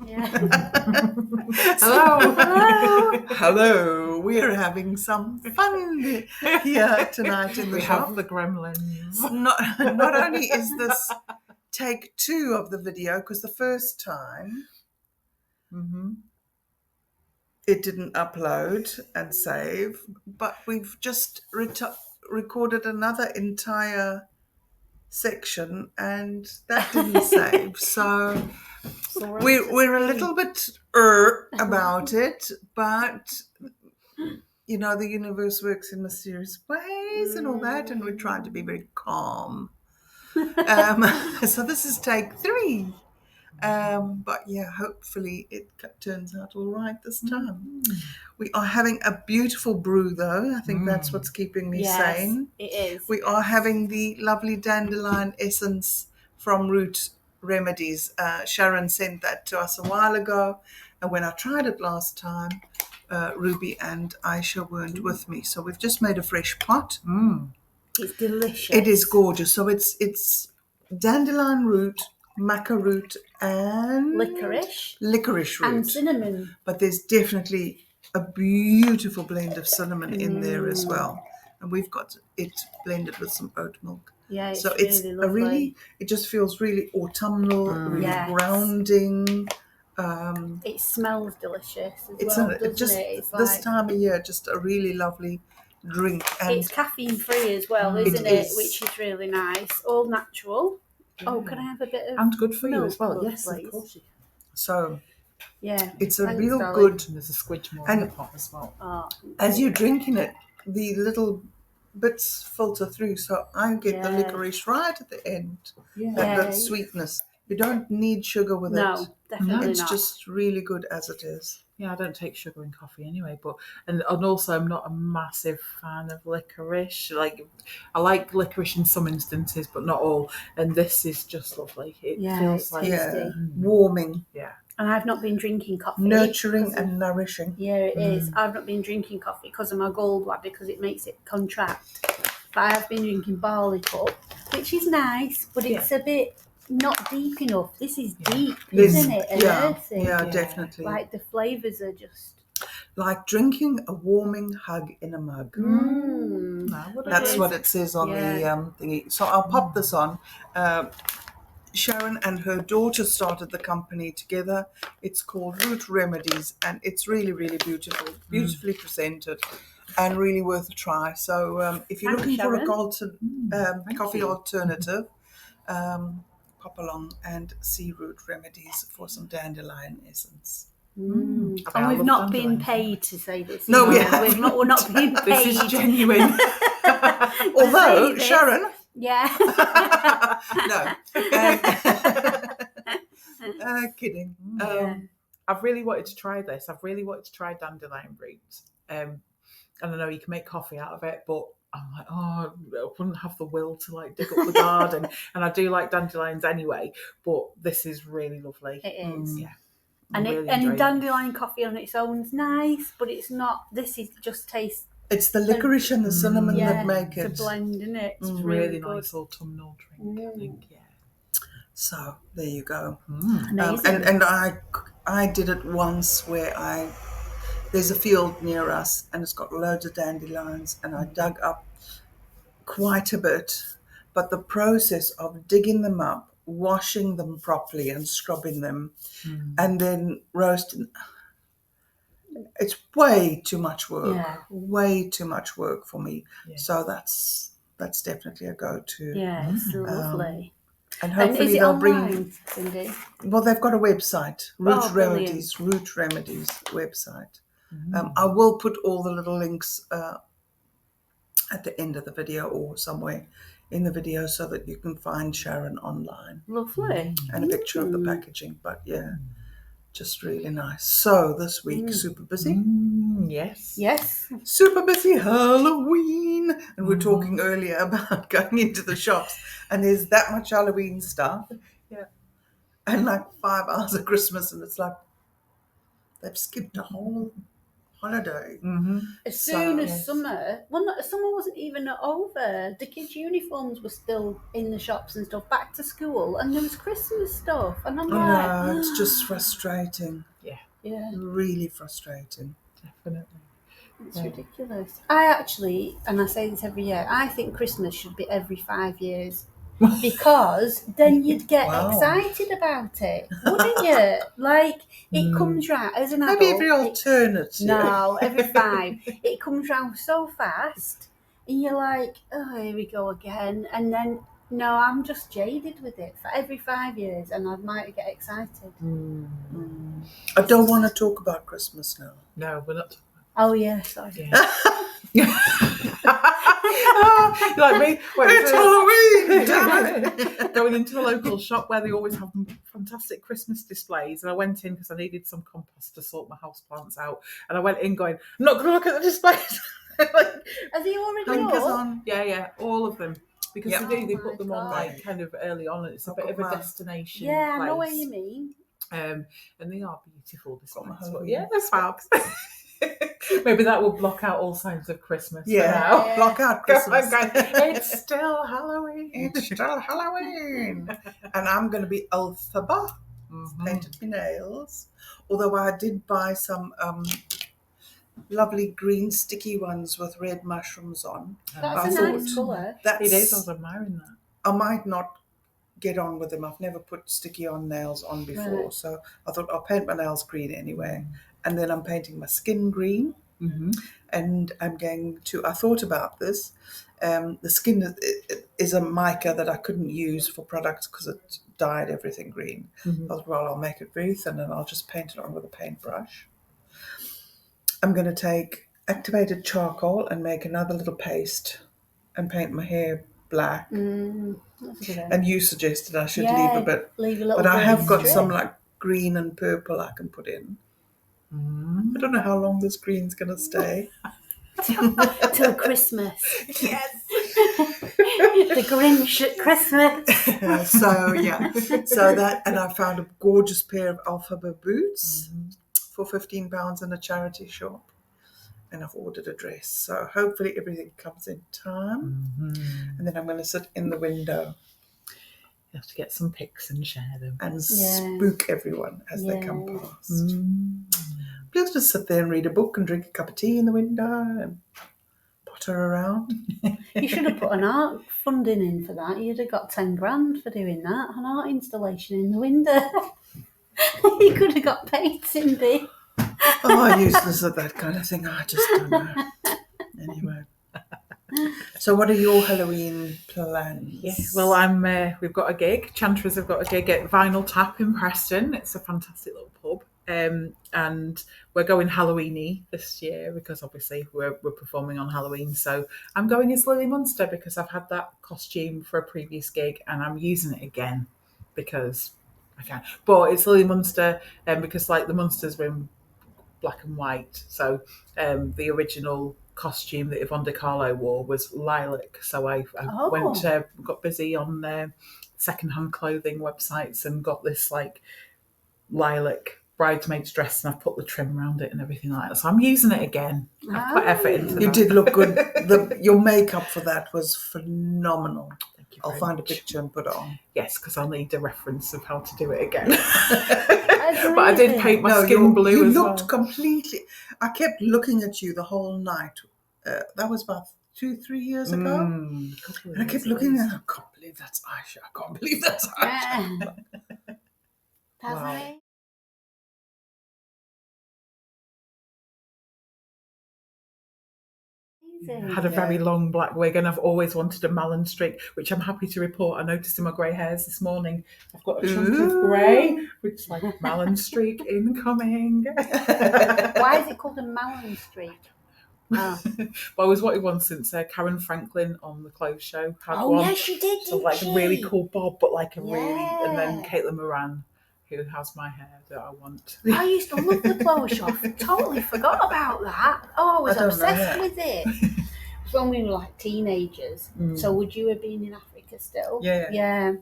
Yeah. Hello. Hello. We're having some fun here tonight in the We shop. have the gremlins. Not only is this take 2 of the video, because the first time it didn't upload and save, but we've just recorded another entire section and that didn't save. So we're a little bit about it, but you know, the universe works in mysterious ways and all that, and we're trying to be very calm. So this is take 3. But yeah, hopefully it turns out all right this time. We are having a beautiful brew, though. I think that's what's keeping me sane. It is. We are having the lovely dandelion essence from Root Remedies. Sharon sent that to us a while ago, and when I tried it last time, Ruby and Aisha weren't with me, so we've just made a fresh pot. It's delicious. It is gorgeous. So it's dandelion root, maca root, and licorice root and cinnamon. But there's definitely a beautiful blend of cinnamon in there as well, and we've got it blended with some oat milk. Yeah, it's so really it's lovely. it just feels really autumnal, really grounding. It smells delicious as well, doesn't it? It's this time of year, just a really lovely drink. And it's caffeine free as well, isn't it? Which is really nice. All natural. Yeah. Oh, can I have a bit of and good for you as well? Milk, Yes, please? of course you can. So yeah, it's a thanks, real darling. good. And there's a squidge more in the pot as well. Oh, as you're drinking it, the little bits filter through, so I get the licorice right at the end. That sweetness. You don't need sugar with it. No, definitely it's not. just really good as it is. Yeah, I don't take sugar in coffee anyway, but and also I'm not a massive fan of licorice. Like I like licorice in some instances, but not all. And this is just lovely. It feels like warming. Yeah. And I've not been drinking coffee. Nurturing and nourishing. Yeah, it is. I've not been drinking coffee because of my gallbladder, because it makes it contract. But I have been drinking barley cup, which is nice, but it's a bit not deep enough. This is deep, isn't it? Yeah, definitely. Like the flavours are just like drinking a warming hug in a mug. That's what it says on the thingy. So I'll pop this on. Sharon and her daughter started the company together. It's called Root Remedies, and it's really, really beautiful, beautifully presented, and really worth a try. So if you're looking for a coffee alternative, pop along and see Root Remedies for some dandelion essence. And we've not been paid to say this. No, we haven't. We're not being paid. This is genuine. Although, Sharon... Yeah. No. Kidding. I've really wanted to try this. I've really wanted to try dandelion roots. And I know you can make coffee out of it, but I'm like, I wouldn't have the will to like dig up the garden. And I do like dandelions anyway, but this is really lovely. It is. Yeah. And dandelion coffee on its own is nice, but it's not. This is just taste. It's the licorice and the cinnamon that make it. It's a blend, isn't it? It's really good. nice autumnal drink, I think. Yeah. So there you go. Amazing. And I did it once where there's a field near us and it's got loads of dandelions, and I dug up quite a bit. But the process of digging them up, washing them properly and scrubbing them, and then roasting, it's way too much work. Way too much work for me. So that's definitely a go-to. Yeah, it's lovely. And hopefully they'll online, Cindy? Well, they've got a website, Root Remedies website. I will put all the little links at the end of the video or somewhere in the video so that you can find Sharon online. Lovely. And a picture of the packaging. But yeah, just really nice. So this week, super busy. Yes. Super busy Halloween. And we were talking earlier about going into the shops, and there's that much Halloween stuff. Yeah. And like 5 hours of Christmas, and it's like they've skipped a whole holiday. Mm-hmm. As soon as yes. summer, well, not, summer wasn't even over. The kids' uniforms were still in the shops and stuff, back to school, and there was Christmas stuff. And I'm like, No, it's just frustrating. yeah, Really frustrating. Definitely. it's ridiculous. I actually, and I say this every year, I think Christmas should be every 5 years. Because then you'd get Wow. excited about it, wouldn't you? Like, it comes round as an adult. Maybe every alternate year. No, every 5. It comes round so fast, and you're like, oh, here we go again. And then, no, I'm just jaded with it for every 5 years, and I might get excited. I don't want to talk about Christmas now. No, we're not. Oh, yeah, sorry. Yeah. Like me, It's Halloween, damn it. going into a local shop where they always have fantastic Christmas displays, and I went in because I needed some compost to sort my houseplants out, and I went in going, I'm not going to look at the displays. Like, Are they already Blinkers up? on. yeah, all of them. Because Yep. they Oh put them my on God. like kind of early on, and it's a I've bit got of a mine. destination Yeah, place. I know what you mean. And they are beautiful Got my displays. But Halloween. yeah, they're fab. Maybe that will block out all signs of Christmas. Yeah, For now. block out Christmas. It's still Halloween. It's still Halloween. And I'm going to be Elphaba. Mhm. Painted my nails. Although I did buy some lovely green sticky ones with red mushrooms on. That's I a nice thought colour. It is. I was admiring that. I might not get on with them. I've never put sticky on nails on before. Right. So I thought I'll paint my nails green anyway. And then I'm painting my skin green. Mm-hmm. And I'm going to, I thought about this. The skin is a mica that I couldn't use for products because it dyed everything green. Mm-hmm. I thought, well, I'll make it very thin and I'll just paint it on with a paintbrush. I'm going to take activated charcoal and make another little paste and paint my hair black. That's a good idea. And you suggested I should leave a bit. Leave a little But I grey have got strip. some like green and purple I can put in. I don't know how long this green's going to stay. Till Christmas. Yes. The Grinch at Christmas. So that, and I found a gorgeous pair of Alphaba boots for £15 in a charity shop. And I've ordered a dress. So hopefully everything comes in time. And then I'm going to sit in the window You have to get some pics and share them. and spook everyone as they come Yeah. past. Just to sit there and read a book and drink a cup of tea in the window and potter around. You should have put an art funding in for that. You'd have got 10 grand for doing that. An art installation in the window. You could have got paid, Cindy. Oh, I'm useless at that kind of thing. I just don't know. Anyway. So what are your Halloween plans? Yeah, well, we've got a gig. Chantras have got a gig at Vinyl Tap in Preston. It's a fantastic little pub. And we're going Halloweeny this year because obviously we're performing on Halloween. So I'm going as Lily Munster because I've had that costume for a previous gig and I'm using it again because I can. But it's Lily Munster because like the Munsters were in black and white. So the original costume that Yvonne De Carlo wore was lilac. So I got busy on secondhand clothing websites and got this like lilac bridesmaid's dress and I've put the trim around it and everything like that. So I'm using it again. I've put effort into You that. did look good. Your makeup for that was phenomenal. Thank you I'll very find much. a picture and put it on. Yes, because I'll need a reference of how to do it again. But I did paint my skin blue you as looked well. completely... I kept looking at you the whole night. That was about 2-3 years ago. And I kept looking at her. I can't believe that's Aisha. I can't believe that's Aisha. Wow. I had a very long black wig and I've always wanted a Malin streak, which I'm happy to report. I noticed in my grey hairs this morning. I've got a chunk of grey, which is like Malin streak incoming. Why is it called a Malin streak? Oh. But I was wanted one since Karen Franklin on the Clothes Show had Oh, one. yes, she did, So didn't like she? a really cool bob, but like a really, and then Yeah. Caitlin Moran, who has my hair that I want. I used to love the clothes shop. Totally forgot about that. Oh, I was I don't know obsessed that. with it. It was when we were like teenagers. So would you have been in Africa still? Yeah. Yeah.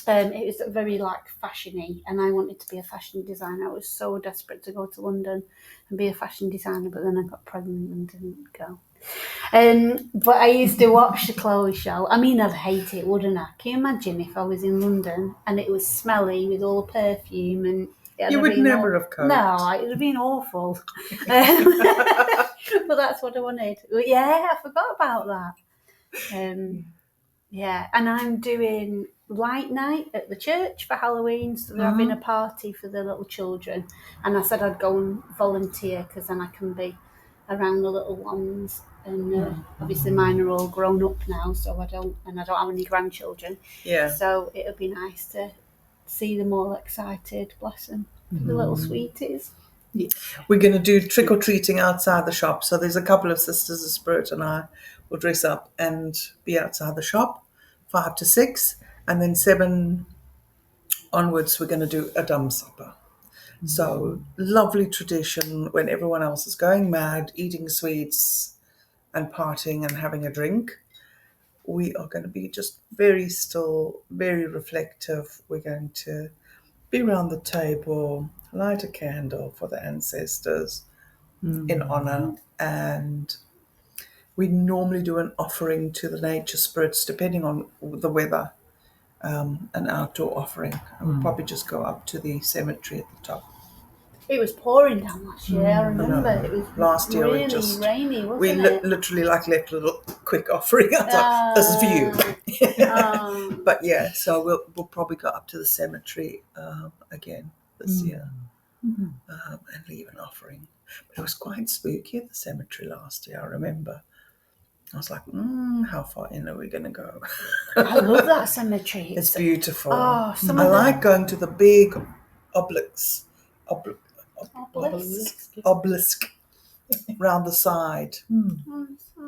It was very like fashiony, and I wanted to be a fashion designer. I was so desperate to go to London and be a fashion designer, but then I got pregnant and didn't go. But I used to watch the Chloe show. I mean, I'd hate it, wouldn't I? Can you imagine if I was in London and it was smelly with all the perfume and You would never have coped. No, it would have been awful. But that's what I wanted. But yeah, I forgot about that. Yeah, and I'm doing light night at the church for Halloween, so they're having a party for the little children. And I said I'd go and volunteer because then I can be around the little ones. And obviously mine are all grown up now, so I don't have any grandchildren. Yeah. So it'll be nice to see them all excited, bless them, the little sweeties. Yeah. We're going to do trick-or-treating outside the shop. So there's a couple of Sisters of Spirit and I will dress up and be outside the shop, 5 to 6. And then 7 onwards, we're going to do a dumb supper. So lovely tradition when everyone else is going mad, eating sweets and partying and having a drink. We are going to be just very still, very reflective. We're going to be around the table, light a candle for the ancestors in honor, and we normally do an offering to the nature spirits depending on the weather, an outdoor offering, and we'll probably just go up to the cemetery at the top. It was pouring down last year. I remember it was last year really we just rainy, wasn't we it? literally like left a little quick offering. I thought, this is for you. But yeah, so we'll probably go up to the cemetery again this year and leave an offering. But it was quite spooky at the cemetery last year. I remember. I was like, how far in are we going to go? I love that cemetery. It's beautiful. Oh, I like going to the big obelisk round the side.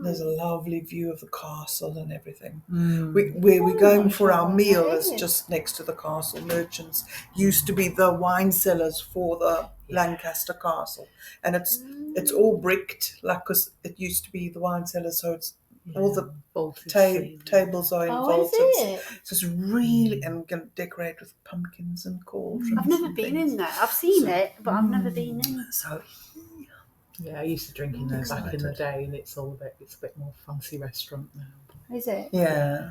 There's a lovely view of the castle and everything. Where we're going for our meal is just next to the castle. Merchants used to be the wine cellars for the Lancaster Castle, and it's all bricked, like, because it used to be the wine cellars, so it's all the tables are in vaulted. So it's really, and we're going to decorate with pumpkins and cauldrons. I've never been in there. I've seen it, but I've never been in. So yeah, I used to drink in there back in the day, and it's a bit more fancy restaurant now. Is it? Yeah.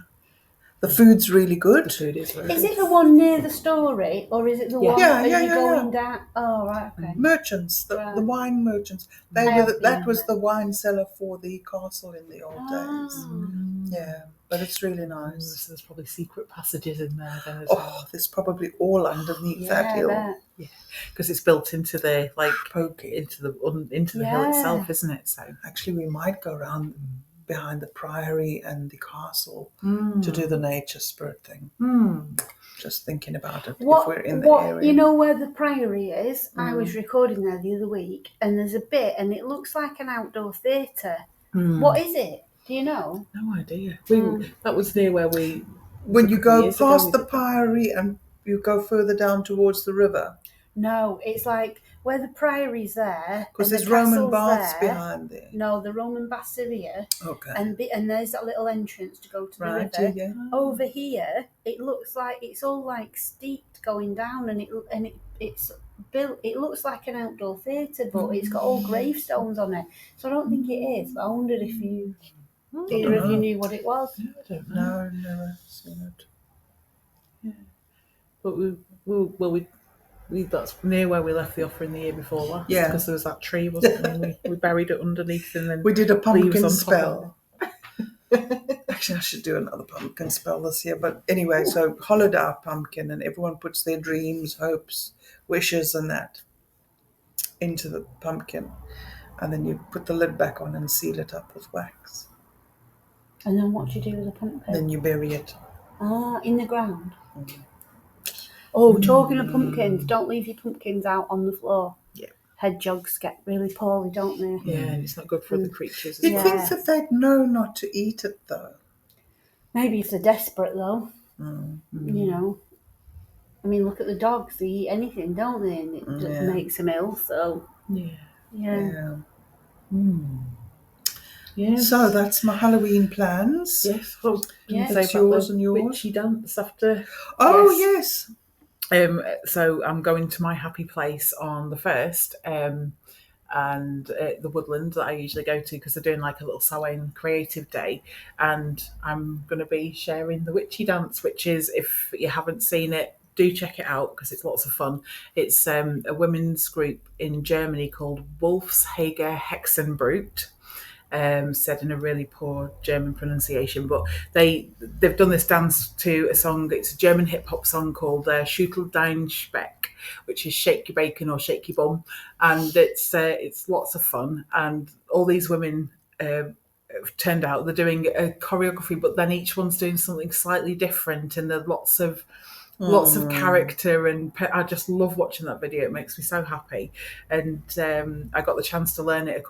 The food's really good. The food is very good. Is it the one near the story, or is it the one Yeah, you're going down? Oh, right, okay. Merchants, the wine merchants. That was the wine cellar for the castle in the old days. Yeah, but it's really nice. So there's probably secret passages in there then as well. Oh, there's probably all underneath that hill. Yeah, because it's built into the into the hill itself, isn't it? So actually, we might go around behind the priory and the castle to do the nature spirit thing. Just thinking about it, if we're in the area. You know where the priory is? I was recording there the other week, and there's a bit, and it looks like an outdoor theatre. What is it? Do you know? No idea. That was near where we... When you go past the priory and you go further down towards the river. No, it's like where the priory's there. Because there's Roman baths behind there. No, the Roman baths are here. Okay. And there's that little entrance to go to the river. Yeah. Over here, it looks like it's all like steeped going down, and it's built. It looks like an outdoor theatre, but it's got all gravestones on it. So I don't think it is. But I wondered if either of you knew what it was. I don't know. No, never seen it. Yeah. But that's near where we left the offering the year before last. Yeah. Because there was that tree, wasn't there? And we buried it underneath, and then we did a pumpkin on spell. Actually, I should do another pumpkin spell this year. But anyway, so hollowed out pumpkin, and everyone puts their dreams, hopes, wishes, and that into the pumpkin. And then you put the lid back on and seal it up with wax. And then what do you do with the pumpkin? Then you bury it. In the ground. Oh, talking of pumpkins, don't leave your pumpkins out on the floor. Yeah. Hedgehogs get really poorly, don't they? Yeah, and it's not good for the creatures. You'd think that they'd know not to eat it, though. Maybe if they're desperate, though. You know. I mean, look at the dogs. They eat anything, don't they? And it makes them ill, so... Yeah. Yeah. Yes. So that's my Halloween plans. Yes. Well, Yeah. say It's about yours the and yours. witchy dance after. Oh, Yes. yes. So I'm going to my happy place on the 1st, and the woodland that I usually go to because they're doing like a little Samhain creative day, and I'm going to be sharing the witchy dance, which is, if you haven't seen it, do check it out because it's lots of fun. It's a women's group in Germany called Wolfshager Hexenbrut. Said in a really poor German pronunciation, but they've done this dance to a song. It's a German hip hop song called "Schüttel dein Speck," which is "Shake Your Bacon" or "Shake Your Bum," and it's lots of fun. And all these women have turned out, they're doing a choreography, but then each one's doing something slightly different, and there's lots of character, and I just love watching that video. It makes me so happy. And I got the chance to learn it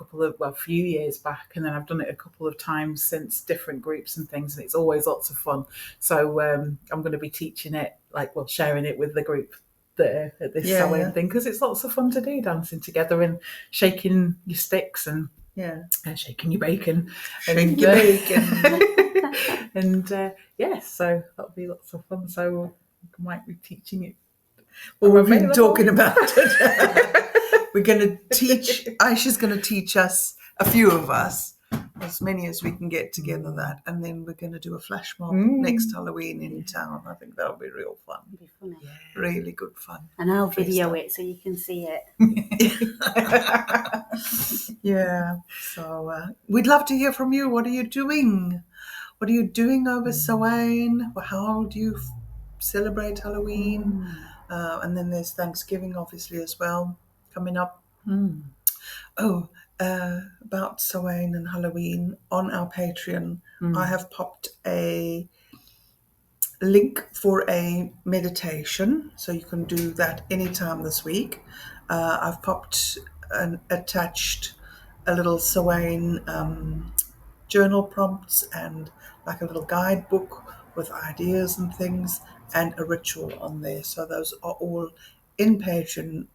a few years back, and then I've done it a couple of times since, different groups and things, and it's always lots of fun. So I'm going to be teaching it, sharing it with the group at this Samhain thing, because it's lots of fun to do, dancing together and shaking your sticks and shaking your bacon. Shake your bacon. And so that'll be lots of fun. So I might be teaching it. Well, we've been talking about it. We're going to teach, Aisha's going to teach us, a few of us, as many as we can get together that, and then we're going to do a flash mob next Halloween in town. I think that'll be real fun. It'll be funny. Yeah. Really good fun. And I'll video it so you can see it. Yeah. So we'd love to hear from you. What are you doing? What are you doing over Samhain? How do you celebrate Halloween? And then there's Thanksgiving, obviously, as well, coming up. About Samhain and Halloween, on our Patreon, I have popped a link for a meditation, so you can do that anytime this week. I've attached a little Samhain journal prompts and like a little guidebook with ideas and things, and a ritual on there. So those are all in Patreon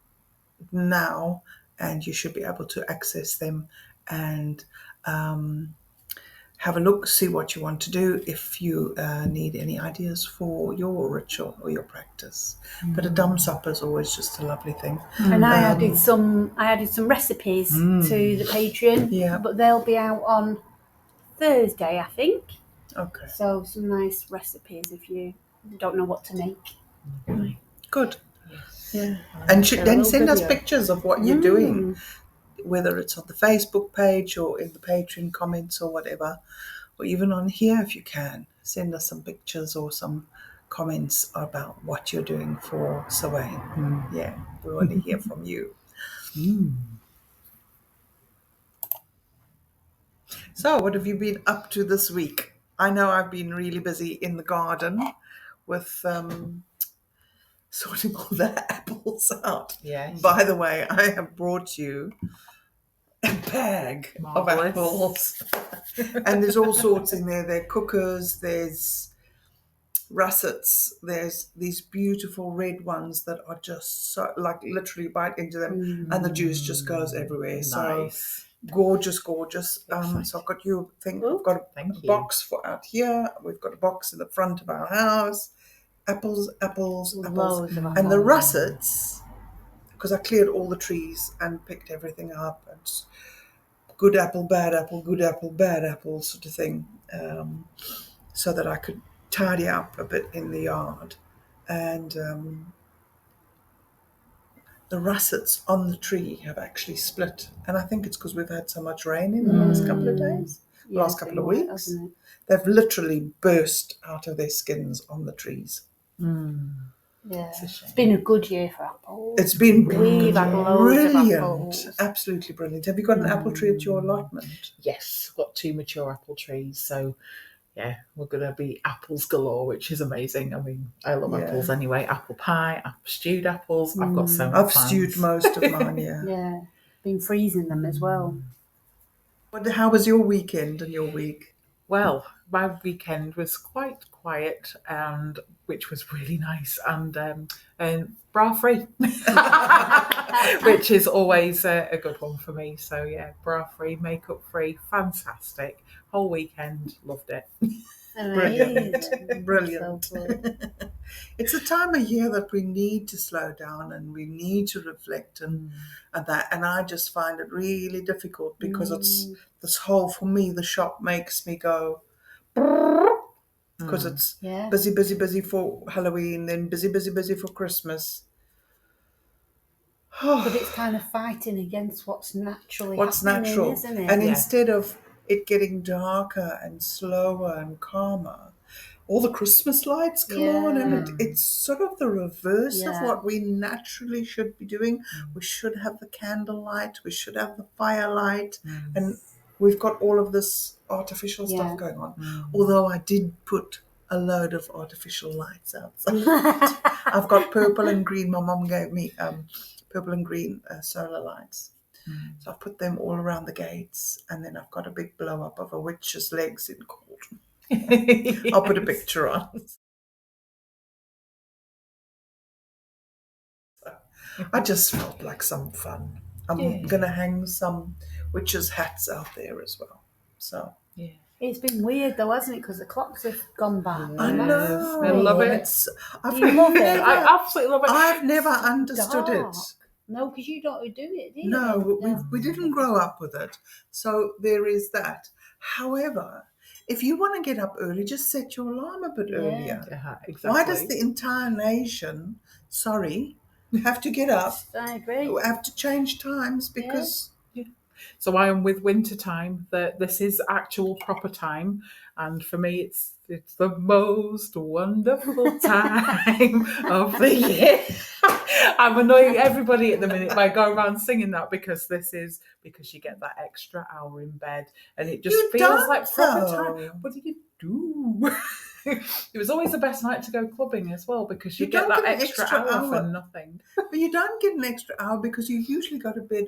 now, and you should be able to access them and have a look, see what you want to do, if you need any ideas for your ritual or your practice. But a dumb supper is always just a lovely thing. And I added some recipes to the Patreon, but they'll be out on Thursday, I think. Okay. So some nice recipes if you don't know what to make. Good. Yeah. And then send us pictures of what you're doing, whether it's on the Facebook page or in the Patreon comments or whatever, or even on here if you can. Send us some pictures or some comments about what you're doing for Samhain. Yeah, we want to hear from you. So what have you been up to this week? I know I've been really busy in the garden with sorting all the apples out. Yes. By the way, I have brought you a bag of apples. And there's all sorts in there. There are cookers, there's russets, there's these beautiful red ones that are just so, like, literally bite into them and the juice just goes everywhere. Nice. So gorgeous. So I've got you a thing. I've got a box for out here. We've got a box in the front of our house. Apples. And the russets, because I cleared all the trees and picked everything up, and good apple, bad apple, good apple, bad apple sort of thing, so that I could tidy up a bit in the yard. And the russets on the tree have actually split, and I think it's because we've had so much rain in the last couple of days, last couple of weeks. They've literally burst out of their skins on the trees. Yeah, it's been a good year for apples. It's been We've had loads of apples. Absolutely brilliant. Have you got an apple tree at your allotment? Yes, I've got 2 mature apple trees, so yeah, we're going to be apples galore, which is amazing. I mean, I love apples anyway. Apple pie, stewed apples. I've got so many I've stewed most of mine, Yeah, been freezing them as well. How was your weekend and your week? Well, my weekend was quite quiet, and which was really nice, and bra free, which is always a good one for me. So yeah, bra free, makeup free, fantastic. Whole weekend, loved it. Brilliant. Brilliant. So good. It's a time of year that we need to slow down and we need to reflect and that. And I just find it really difficult because it's this whole, for me, the shop makes me go, because it's busy, busy, busy for Halloween, then busy, busy, busy for Christmas. But it's kind of fighting against what's naturally happening, natural, isn't it? and instead of it getting darker and slower and calmer, all the Christmas lights come on, and it's sort of the reverse of what we naturally should be doing. We should have the candlelight, we should have the firelight, and we've got all of this artificial stuff going on. Although I did put a load of artificial lights outside. I've got purple and green. My mum gave me purple and green solar lights. So I've put them all around the gates, and then I've got a big blow up of a witch's legs in cauldron. I'll put a picture on. I just felt like some fun. I'm going to hang some witches' hats out there as well. So it's been weird though, hasn't it? Because the clocks have gone back. I know. I love it. You love it. I absolutely love it. I've never understood dark. it. No, because you don't do it, do you? No, we didn't grow up with it. So there is that. However, if you want to get up early, just set your alarm a bit earlier. Yeah, exactly. Why does the entire nation, have to get up? I agree. Have to change times because... So I am with winter time. This is actual proper time, and for me, it's the most wonderful time of the year. I'm annoying everybody at the minute by going around singing that because you get that extra hour in bed, and it just feels like proper time. What do you do? It was always the best night to go clubbing as well because you get that extra hour for nothing. But you don't get an extra hour because you usually go to bed.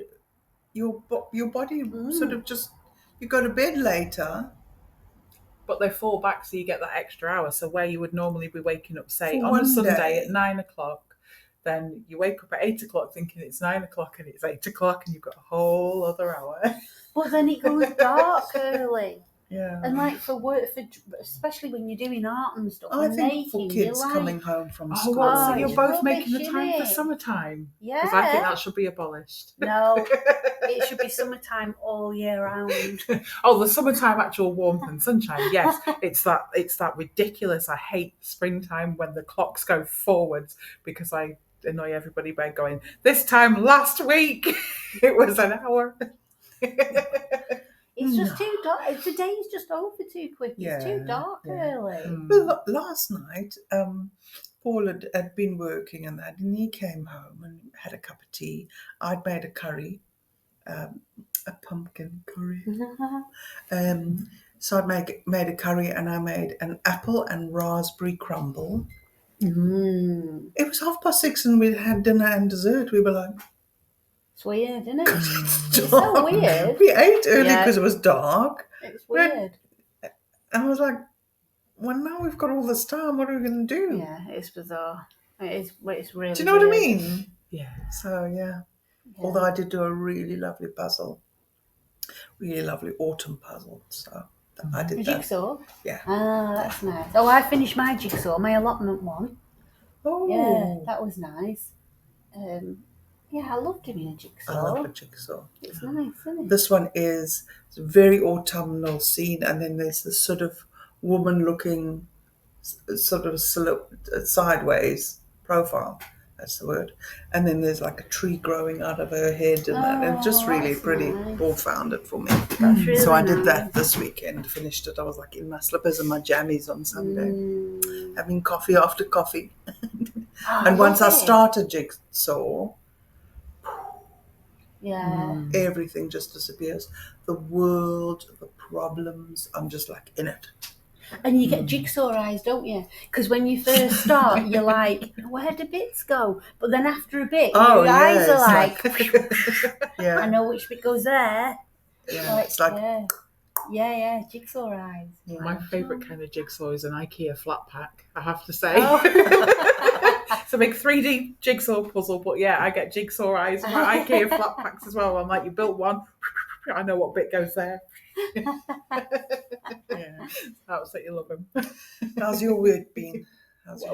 Your body sort of just, you go to bed later. But they fall back so you get that extra hour. So where you would normally be waking up, say, For on a one Sunday day. at 9 o'clock, then you wake up at 8 o'clock thinking it's 9 o'clock and it's 8 o'clock and you've got a whole other hour. But then it goes dark early. Yeah. And like for work, especially when you're doing art and stuff. I and think making, for kids coming home from school. So you're it's both rubbish, making the isn't time for it? summertime. Yeah. Because I think that should be abolished. No, it should be summertime all year round. Oh, the summertime actual warmth and sunshine. Yes, it's that ridiculous. I hate springtime when the clocks go forwards because I annoy everybody by going, this time last week it was an hour. It's just too dark. The day's just over too quick. It's too dark early. Well, last night, Paul had been working and that, and he came home and had a cup of tea. I'd made a curry, a pumpkin curry. So I made a curry, and I made an apple and raspberry crumble. It was 6:30 and we'd had dinner and dessert. We were like... It's weird, isn't it? It's so weird. We ate early because it was dark. It's weird. And I was like, well, now we've got all this time. What are we going to do? Yeah, it's bizarre. It's really. Do you know what I weird. mean? Yeah. So, yeah. Although I did do a really lovely puzzle. Really lovely autumn puzzle. So I did A that. jigsaw? Yeah. Ah, that's nice. Oh, I finished my jigsaw, my allotment one. Oh. Yeah, that was nice. Yeah, I love doing a jigsaw. I love a jigsaw. It's nice, isn't it? This one is a very autumnal scene, and then there's this sort of woman-looking, sort of sideways profile. That's the word. And then there's like a tree growing out of her head, and that. And just really pretty. Nice. Paul found it for me. That's really So I did nice. that this weekend. Finished it. I was like in my slippers and my jammies on Sunday, having coffee after coffee. And once I started jigsaw, everything just disappears. The world, the problems, I'm just like in it. And you get jigsaw eyes, don't you? Because when you first start, you're like, where do bits go? But then after a bit, your eyes are like, I know which bit goes there. Yeah, it's like Yeah, jigsaw eyes. My favourite kind of jigsaw is an IKEA flat pack, I have to say. Oh. It's a big 3D jigsaw puzzle, but yeah, I get jigsaw eyes, my IKEA flat packs as well. I'm like, you built one, I know what bit goes there. Yeah, absolutely love them. How's your week been?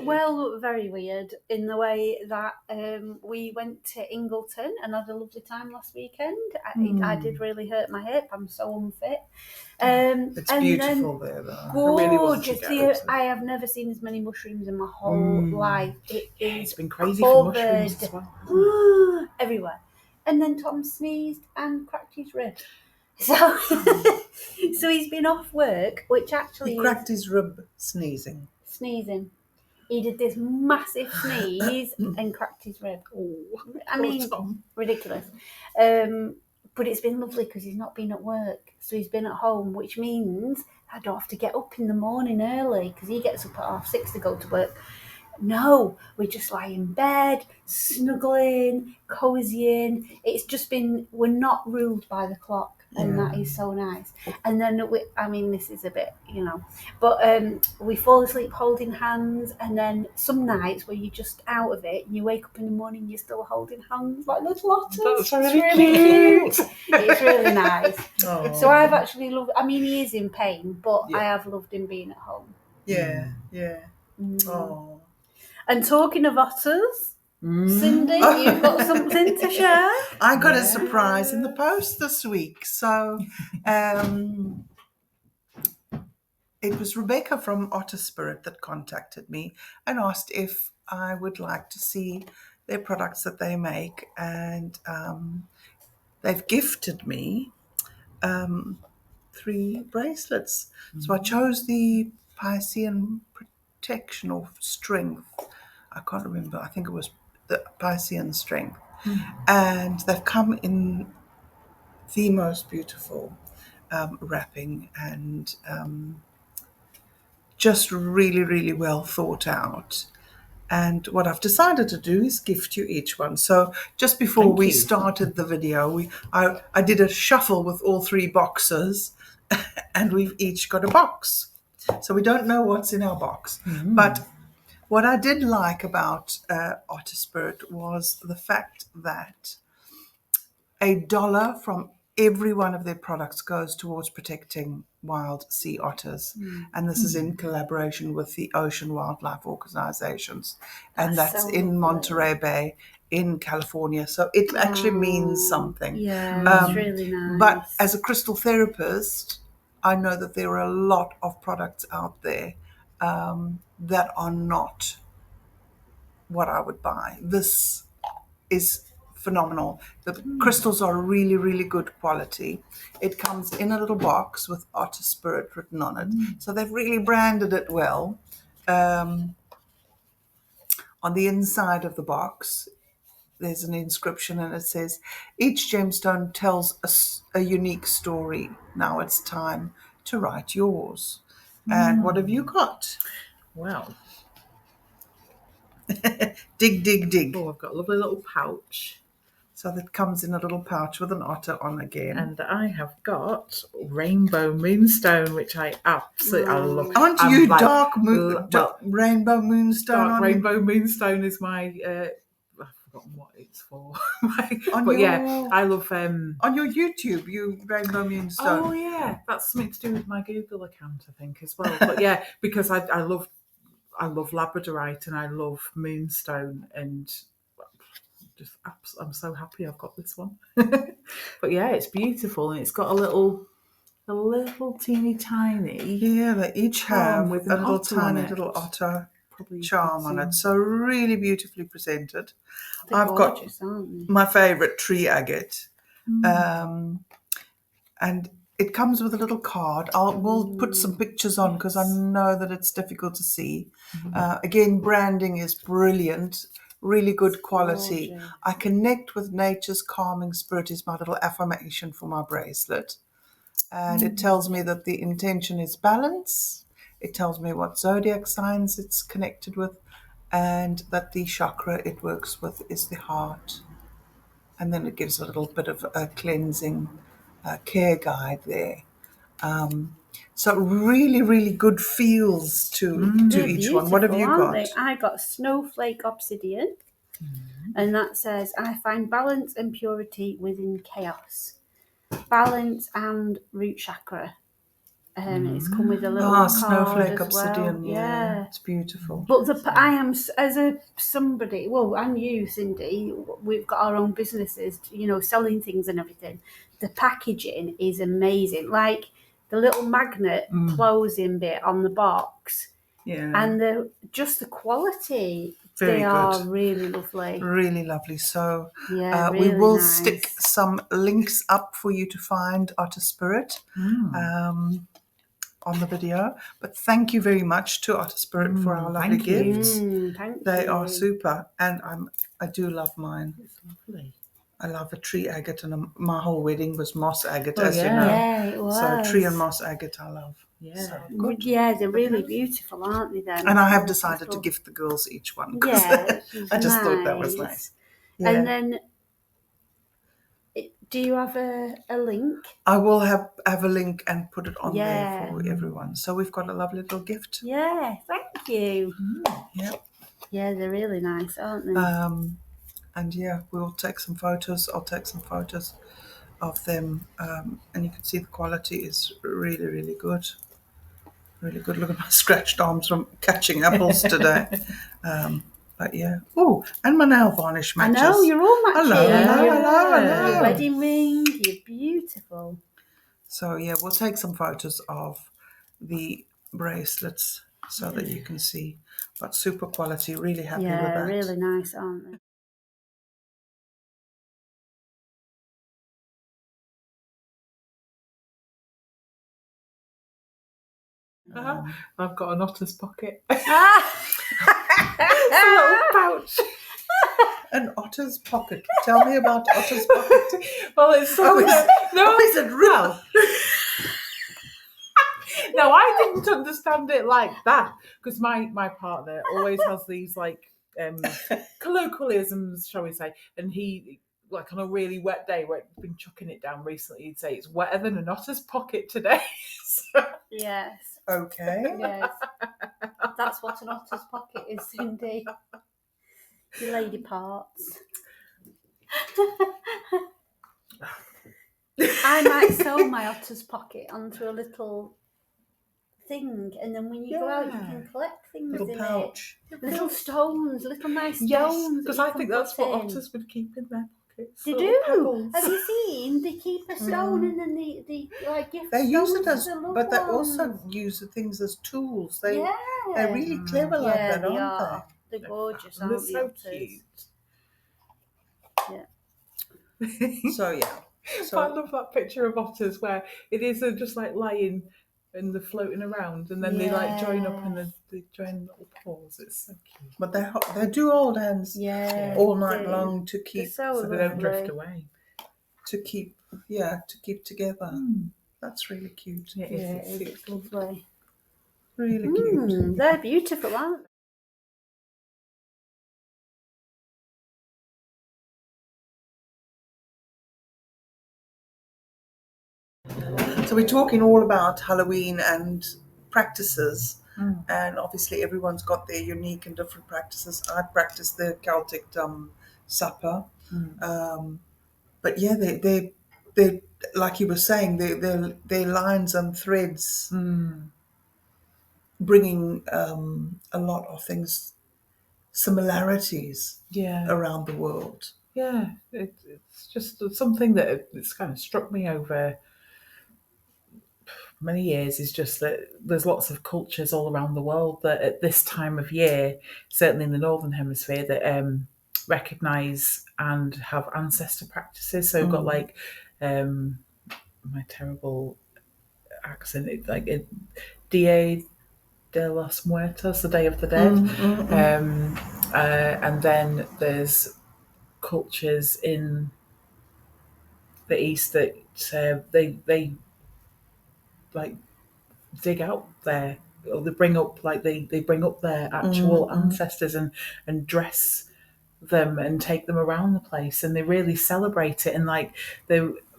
Well, very weird in the way that we went to Ingleton and had a lovely time last weekend. I did really hurt my hip. I'm so unfit. It's and beautiful then there, though. gorgeous. I have never seen as many mushrooms in my whole life. It's been crazy for mushrooms as well. Everywhere. And then Tom sneezed and cracked his rib. So he's been off work, which actually he cracked his rib sneezing. He did this massive sneeze and cracked his rib. I mean, ridiculous. But it's been lovely because he's not been at work. So he's been at home, which means I don't have to get up in the morning early because he gets up at 6:30 to go to work. No, we just lie in bed, snuggling, cozying. It's just been, we're not ruled by the clock. And that is so nice. And then this is a bit, but we fall asleep holding hands, and then some nights where you're just out of it and you wake up in the morning, you're still holding hands like little otters. That's really cute. It's really nice. So I've actually loved, he is in pain, but I have loved him being at home. Yeah. Oh. And talking of otters, Cindy, you've got something to share? I got a surprise in the post this week. So it was Rebecca from Otter Spirit that contacted me and asked if I would like to see their products that they make. And they've gifted me 3 bracelets. So I chose the Piscean Protection or Strength. I can't remember. I think it was the Piscean Strength. And they've come in the most beautiful wrapping and just really, really well thought out. And what I've decided to do is gift you each one. So just before we started the video, I did a shuffle with all 3 boxes, and we've each got a box. So we don't know what's in our box. But what I did like about Otter Spirit was the fact that $1 from every one of their products goes towards protecting wild sea otters. And this is in collaboration with the Ocean Wildlife Organizations. And that's so in Monterey Bay in California. So it actually means something. Yeah, it's really nice. But as a crystal therapist, I know that there are a lot of products out there that are not what I would buy. This is phenomenal. The crystals are really, really good quality. It comes in a little box with Otter Spirit written on it. So they've really branded it well. On the inside of the box, there's an inscription and it says, each gemstone tells a unique story. Now it's time to write yours. And what have you got? Well, dig. Oh, I've got a lovely little pouch. So that comes in a little pouch with an otter on again. And I have got Rainbow Moonstone, which I absolutely love. Aren't you dark Rainbow Moonstone? Dark Rainbow Moonstone is my... I've forgotten what it's for. I love... on your YouTube, you Rainbow Moonstone. Oh, yeah. That's something to do with my Google account, I think, as well. But yeah, because I love labradorite and I love moonstone, and I'm so happy I've got this one. But yeah, it's beautiful, and it's got a little teeny tiny. Yeah, they each have with a little tiny little otter charm on it. So really beautifully presented. I've gorgeous, got my favourite tree agate, and it comes with a little card. We'll put some pictures on because I know that it's difficult to see. Again, branding is brilliant, really good quality. Gorgeous. I connect with nature's calming spirit is my little affirmation for my bracelet. And it tells me that the intention is balance. It tells me what zodiac signs it's connected with, and that the chakra it works with is the heart. And then it gives a little bit of a cleansing care guide there. So really, really good feels to They're each one. What have you beautiful, got? aren't they? I got snowflake obsidian, and that says, I find balance and purity within chaos. Balance and root chakra. It's come with a little card snowflake as obsidian. well. Yeah, it's beautiful. But I am, as a somebody, well, and you, Cindy, we've got our own businesses, selling things and everything. The packaging is amazing. Like the little magnet closing bit on the box, and just the quality. Very they good. are really lovely. Really lovely. So Yeah, we really will nice. stick some links up for you to find Otter Spirit on the video. But thank you very much to Otter Spirit for our lovely gifts. Thank They you. are super, and I do love mine. It's lovely. I love a tree agate, and my whole wedding was moss agate, Oh, as you yeah. know. Yeah, it was. So tree and moss agate, I love. Yeah. So good. Yeah, they're really beautiful, aren't they? Then. And I have decided to gift the girls each one. 'Cause Yeah, I just thought that was nice. Yeah. And then, do you have a link? I will have a link and put it on there Yeah. for everyone. So we've got a lovely little gift. Yeah, thank you. Yeah. Yeah, they're really nice, aren't they? And yeah, we'll take some photos. I'll take some photos of them. And you can see the quality is really, really good. Really good. Look at my scratched arms from catching apples today. But yeah. Oh, and my nail varnish matches. I know, you're all matching. Hello. Your wedding ring, you're beautiful. So yeah, we'll take some photos of the bracelets so that you can see. But super quality, really happy with that. Yeah, really nice, aren't they? I've got an otter's pocket. It's a little pouch. An otter's pocket. Tell me about otter's pocket. Well, it's something is it real? No, I didn't understand it like that because my partner always has these like colloquialisms, shall we say, and he, like on a really wet day where it's been chucking it down recently, he'd say it's wetter than an otter's pocket today. So, Yes. Okay. Yes. That's what an otter's pocket is, Cindy. Your lady parts. I might sew my otter's pocket onto a little thing, and then when you go out, you can collect things Little in pouch. it. Little stones, little nice yes, stones. because that you I think can that's put what in. otters would keep in their pockets. They little do. pebbles. Have you seen? They keep a stone and then they like gift They use stones it as, to the loved but they ones. also use the things as tools. They're yeah. really clever like Yeah, that, they aren't are. They're gorgeous, They're aren't they? so otters? cute. Yeah. So yeah. I love that picture of otters where it is just like lying and they're floating around, and then they like join up and they join little paws. It's so cute. But they do hold hands all night they long to keep so they don't drift lovely. away. to keep together. That's really cute. Yeah, It's lovely. Really cute. They're beautiful, aren't they? So we're talking all about Halloween and practices, and obviously everyone's got their unique and different practices. I practice the Celtic supper, but yeah, they like you were saying, they're lines and threads, bringing a lot of things, similarities around the world. Yeah, it's just something that it's kind of struck me over many years, is just that there's lots of cultures all around the world that at this time of year, certainly in the Northern Hemisphere, that recognise and have ancestor practices. So we've got like my terrible accent, Dia de los Muertos, the Day of the Dead. And then there's cultures in the East that they like dig out their, or they bring up their actual ancestors and dress them and take them around the place, and they really celebrate it, and like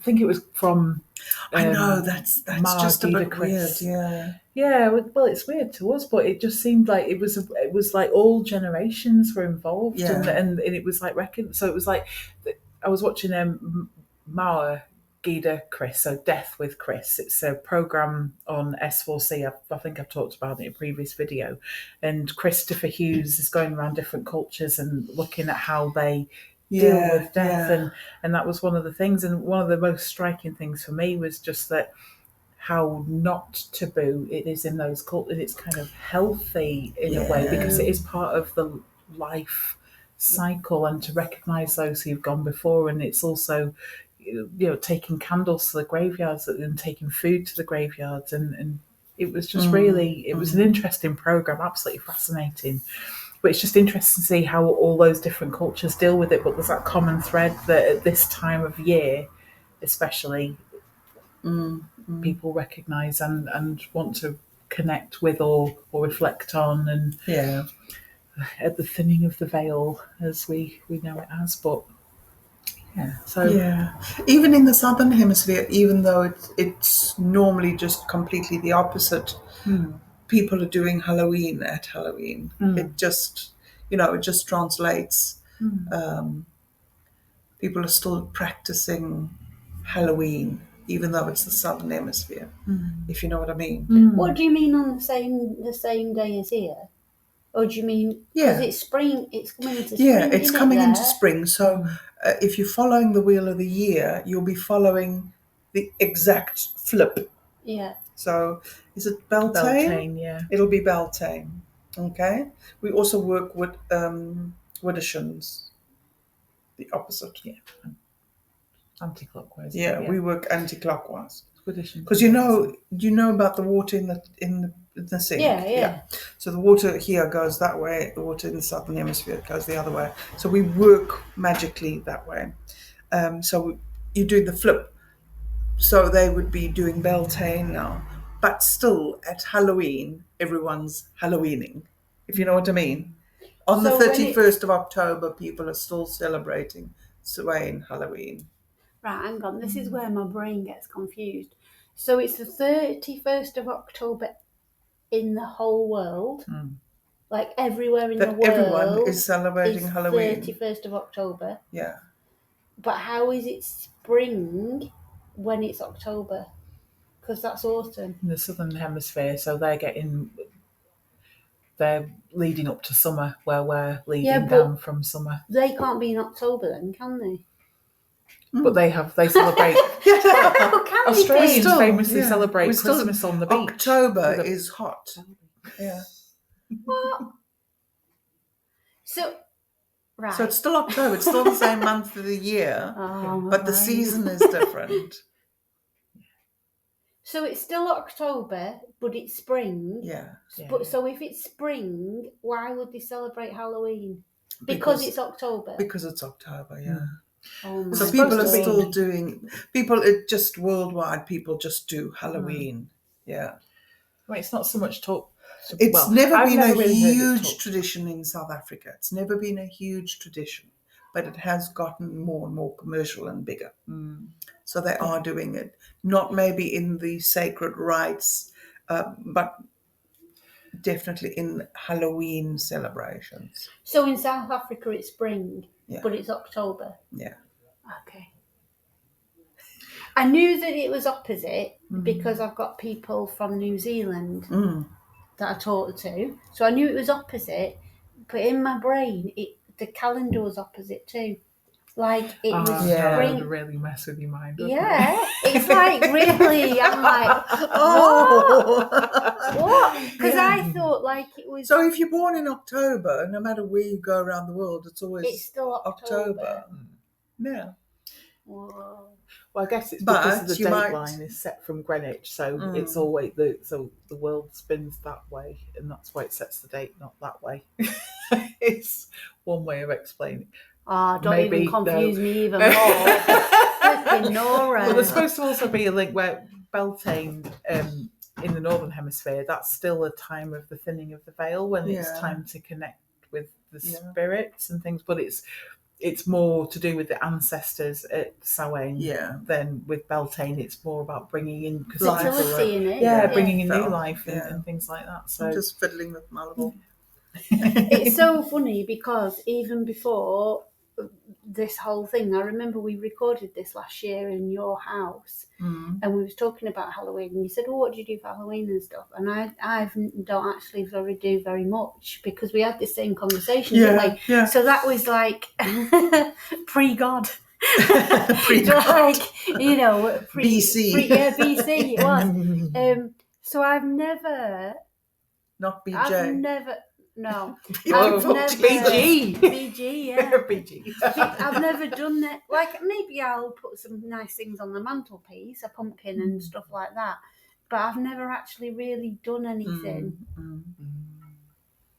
think it was from. I know that's Mara just a bit Gita weird. Chris. Yeah. Yeah, well, it's weird to us, but it just seemed like it was like all generations were involved, Yeah. and it was like so it was like I was watching Mara Gita Chris, so Death with Chris. It's a program on S4C. I think I've talked about it in a previous video, and Christopher Hughes is going around different cultures and looking at how they deal with death, and that was one of the things. And one of the most striking things for me was just that how not taboo it is in those cultures. It's kind of healthy in a way because it is part of the life cycle, and to recognise those who've gone before. And it's also, taking candles to the graveyards and taking food to the graveyards, and it was just really, it was an interesting program, absolutely fascinating. But it's just interesting to see how all those different cultures deal with it. But there's that common thread that at this time of year, especially, people recognise and want to connect with or reflect on, and at the thinning of the veil, as we know it as. But even in the southern hemisphere, even though it's normally just completely the opposite, people are doing Halloween at Halloween. It just it just translates. People are still practicing Halloween, even though it's the southern hemisphere, if you know what I mean. What do you mean on the same day as here? Or do you mean because it's spring? It's coming into spring. Yeah, it's coming into there? spring. So if you're following the wheel of the year, you'll be following the exact flip. Yeah. So is it Beltane? Beltane, yeah. It'll be Beltane. Okay. We also work with Widdershins. The opposite. Yeah. Anti-clockwise. Yeah, we work anti-clockwise. Because You you know about the water in the sink. Yeah. So the water here goes that way. The water in the southern hemisphere goes the other way. So we work magically that way. So you do the flip. So they would be doing Beltane now, but still at Halloween, everyone's Halloweening. If you know what I mean. On the 31st of October, people are still celebrating Samhain Halloween. Right, hang on. This is where my brain gets confused. So it's the 31st of October in the whole world, like everywhere in the world. Everyone is celebrating Halloween. 31st of October. Yeah. But how is it spring when it's October? Because that's autumn. in the southern hemisphere, so they're leading up to summer, where we're leading down from summer. They can't be in October then, can they? But they celebrate. Australians famously celebrate Christmas on the beach. October is hot. Yeah. What? So, right. So it's still October. It's still the same month of the year, but the season is different. So it's still October, but it's spring. Yeah. But so if it's spring, why would they celebrate Halloween? Because it's October. Because it's October, yeah. Oh, so people are still doing. It just worldwide. People just do Halloween. Yeah. I mean, it's not so much talk. It's never been a huge tradition in South Africa. It's never been a huge tradition, but it has gotten more and more commercial and bigger. So they are doing it. Not maybe in the sacred rites, but definitely in Halloween celebrations. So in South Africa it's spring, but it's October. Yeah. Okay. I knew that it was opposite because I've got people from New Zealand that I talked to. So I knew it was opposite, but in my brain, the calendar was opposite too. Like it was spring. That would really mess with your mind. Yeah, it's like really. I'm like, what? Because I thought like it was. So if you're born in October, no matter where you go around the world, it's still October. Yeah. Whoa. Well, I guess it's because the dateline is set from Greenwich, so it's always the world spins that way, and that's why it sets the date, not that way. It's one way of explaining. Don't even confuse me even more. Flipping Nora. Well, there's supposed to also be a link where Beltane in the northern hemisphere, that's still a time of the thinning of the veil when it's time to connect with the spirits and things, but it's it's more to do with the ancestors at Samhain Yeah. than with Beltane. It's more about bringing in Fertility in it. yeah, bringing in new Felt, life and, yeah. and things like that. I'm So just fiddling with my little. It's so funny because even before this whole thing, I remember we recorded this last year in your house, and we was talking about Halloween, and you said, "Oh, what do you do for Halloween and stuff?" And I don't actually do very much because we had the same conversation, didn't we? Yeah. So that was like pre-God. Pre-God. Like, you know, BC. BC it was. So I've never, Not BJ. no, Oh, I've never, BG. BG, yeah. BG. I've never done that. Like, maybe I'll put some nice things on the mantelpiece, a pumpkin and stuff like that. But I've never actually really done anything.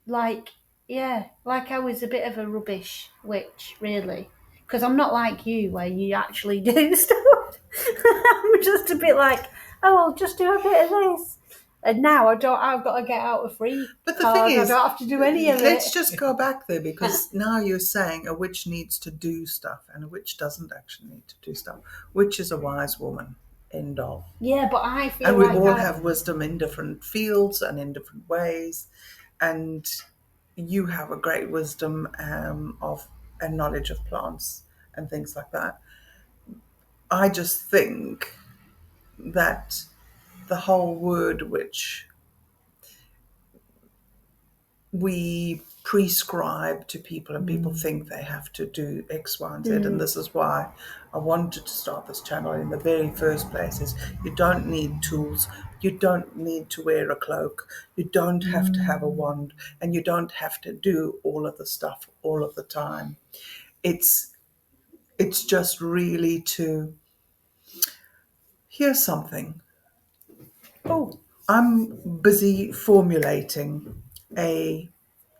Like, yeah, like I was a bit of a rubbish witch, really. Because I'm not like you, where you actually do stuff. I'm just a bit like, oh, I'll just do a bit of this. And now I've got to get out a free But the card. thing is, I don't have to do any of it. let's just go back there, because now you're saying a witch needs to do stuff and a witch doesn't actually need to do stuff. Witch is a wise woman. End of. Yeah, but I feel and we like all have wisdom in different fields and in different ways. And you have a great wisdom of and knowledge of plants and things like that. I just think that the whole word witch, we prescribe to people, and people think they have to do X, Y, and Z. And this is why I wanted to start this channel in the very first place. Is you don't need tools, you don't need to wear a cloak, you don't have to have a wand, and you don't have to do all of the stuff all of the time. It's just really to hear something. Oh, I'm busy formulating a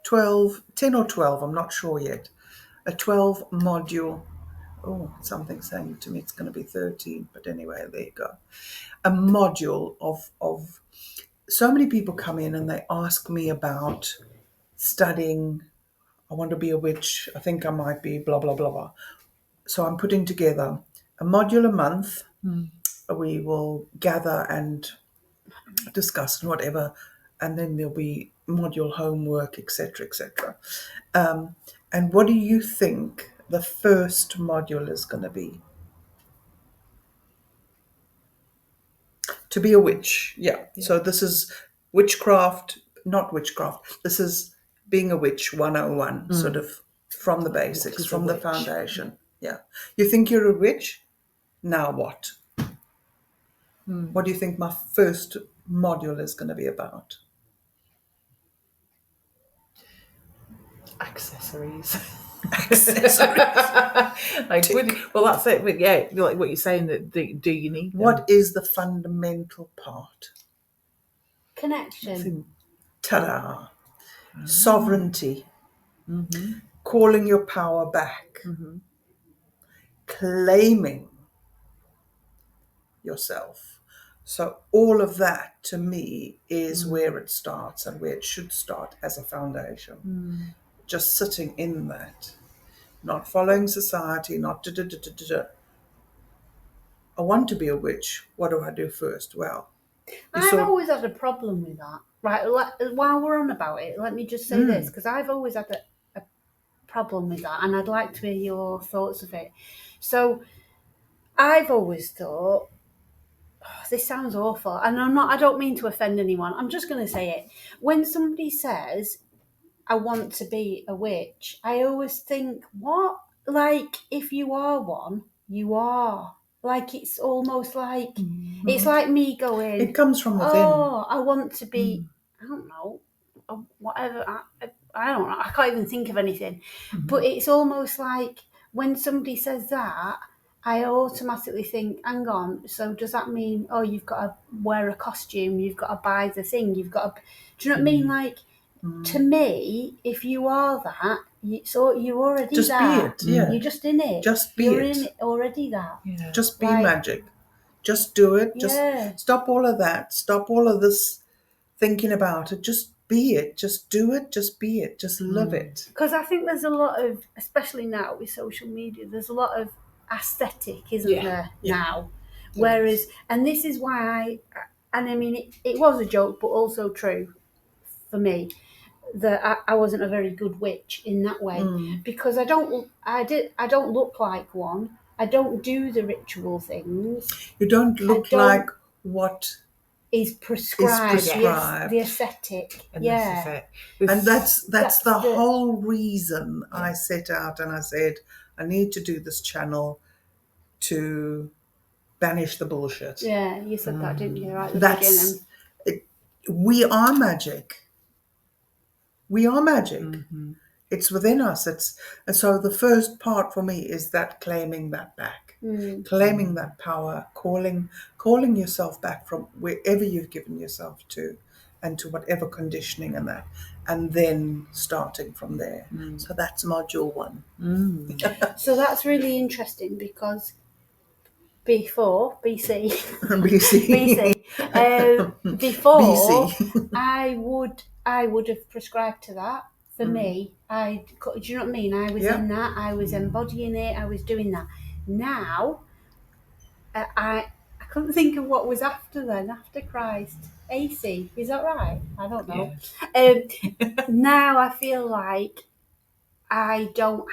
10 or 12, I'm not sure yet, a 12 module. Oh, something's saying to me it's going to be 13, but anyway, there you go. A module of so many people come in and they ask me about studying. I want to be a witch. I think I might be blah, blah, blah, blah. So I'm putting together a module a month. We will gather and discuss and whatever, and then there'll be module homework, etc., etc. And what do you think the first module is going to be? To be a witch, yeah. So this is witchcraft, not witchcraft. This is being a witch 101, sort of from the basics, from the foundation. Yeah. You think you're a witch? Now what? What do you think my first module is going to be about? Accessories. Accessories. Well, that's it. But yeah, like what you're saying, that do you need them? What is the fundamental part? Connection. Ta-da! Sovereignty. Calling your power back. Claiming yourself. So all of that, to me, is where it starts and where it should start as a foundation. Just sitting in that. Not following society, not da-da-da-da-da. I want to be a witch. What do I do first? Well, I've always had a problem with that. Right, while we're on about it, let me just say this, because I've always had a problem with that, and I'd like to hear your thoughts of it. So I've always thought, this sounds awful, and I don't mean to offend anyone. I'm just going to say it. When somebody says, I want to be a witch, I always think, what? Like, if you are one, you are. Like, it's almost like, it's like me going, it comes from within. oh, I want to be, I don't know, whatever, I don't know, I can't even think of anything. But it's almost like when somebody says that, I automatically think, hang on, so does that mean, oh, you've got to wear a costume, you've got to buy the thing, you've got to, do you know what I mean? Like, to me, if you are that, you're already just that. Be it, yeah. You're just in it. Just be you're it. in it already that. Yeah. Just be Like, magic. Just do it. Just yeah. stop all of that. Stop all of this thinking about it. Just be it, just do it, just be it, just live it. Because I think there's a lot of, especially now with social media, there's a lot of aesthetic, isn't there, now? Whereas, and this is why and I mean, it was a joke, but also true for me, that I wasn't a very good witch in that way, because I don't look like one. I don't do the ritual things. You don't look like what is prescribed. The aesthetic. And yeah. this is it. And that's the whole reason I set out and I said, I need to do this channel to banish the bullshit. Yeah, you said that, didn't you, right at the beginning? We are magic. We are magic. Mm-hmm. It's within us. And so the first part for me is that claiming that back, claiming that power, calling yourself back from wherever you've given yourself to, and to whatever conditioning and that, and then starting from there. So that's module 1. So that's really interesting, because before BC, before BC. I would have prescribed to that. For me, do you know what I mean? I was in that. I was embodying it. I was doing that. Now, I couldn't think of what was after then. After Christ, AC. Is that right? I don't know. Yeah. Now I feel like I don't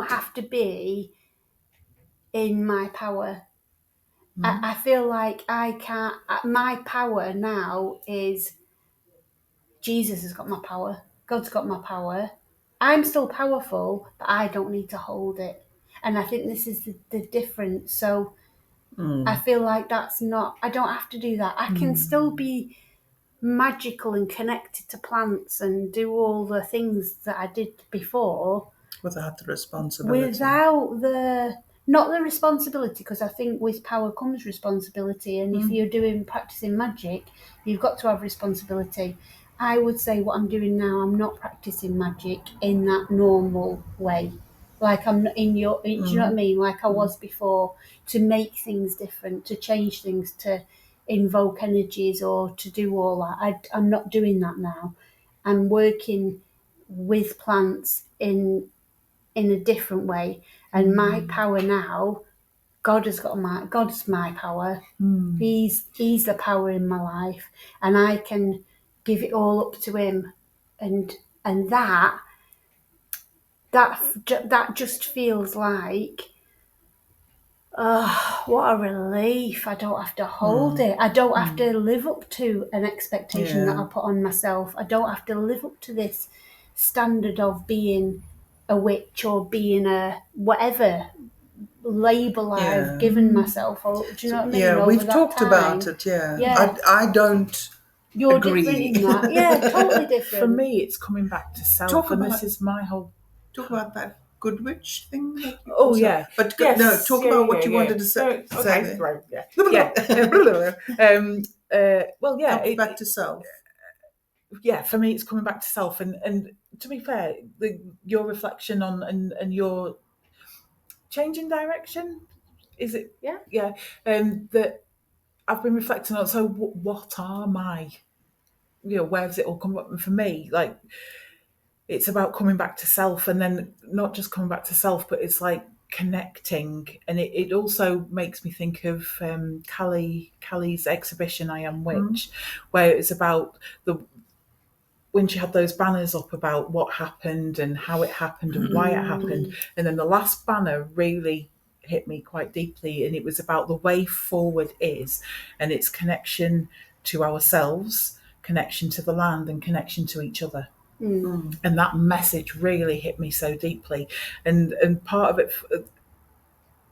have to be in my power. I feel like I can't. My power now is Jesus has got my power. God's got my power. I'm still powerful, but I don't need to hold it. And I think this is the difference. So I feel like that's not. I don't have to do that. I can still be magical and connected to plants and do all the things that I did before. Without the responsibility. Not the responsibility, because I think with power comes responsibility. And if you're practicing magic, you've got to have responsibility. I would say what I'm doing now, I'm not practicing magic in that normal way. Like I'm not do you know what I mean? Like I was before, to make things different, to change things, to invoke energies, or to do all that. I'm not doing that now. I'm working with plants in a different way. And my power now, God's my power. He's the power in my life, and I can give it all up to him, and that just feels like, what a relief. I don't have to hold it. I don't have to live up to an expectation that I put on myself. I don't have to live up to this standard of being a witch or being a whatever label I've given myself. Or do you know what I mean? Yeah, we've talked about it. Yeah. I don't. You're agree. Different in that. Yeah, totally different. For me, it's coming back to self, this is my whole. Talk about that good witch thing. Yeah, but talk about what you wanted to say. Okay, right. Yeah. Well, yeah. Comes back to self. Yeah, for me, it's coming back to self, and to be fair, your reflection on and your changing direction, is it? Yeah. That I've been reflecting on. So, what are my, where does it all come up? For me, like, it's about coming back to self, and then not just coming back to self, but it's like connecting. And it also makes me think of Callie's exhibition, I Am Witch, where it's about when she had those banners up about what happened and how it happened and why it happened. And then the last banner really hit me quite deeply, and it was about the way forward is, and it's connection to ourselves, connection to the land, and connection to each other. And that message really hit me so deeply. And part of it,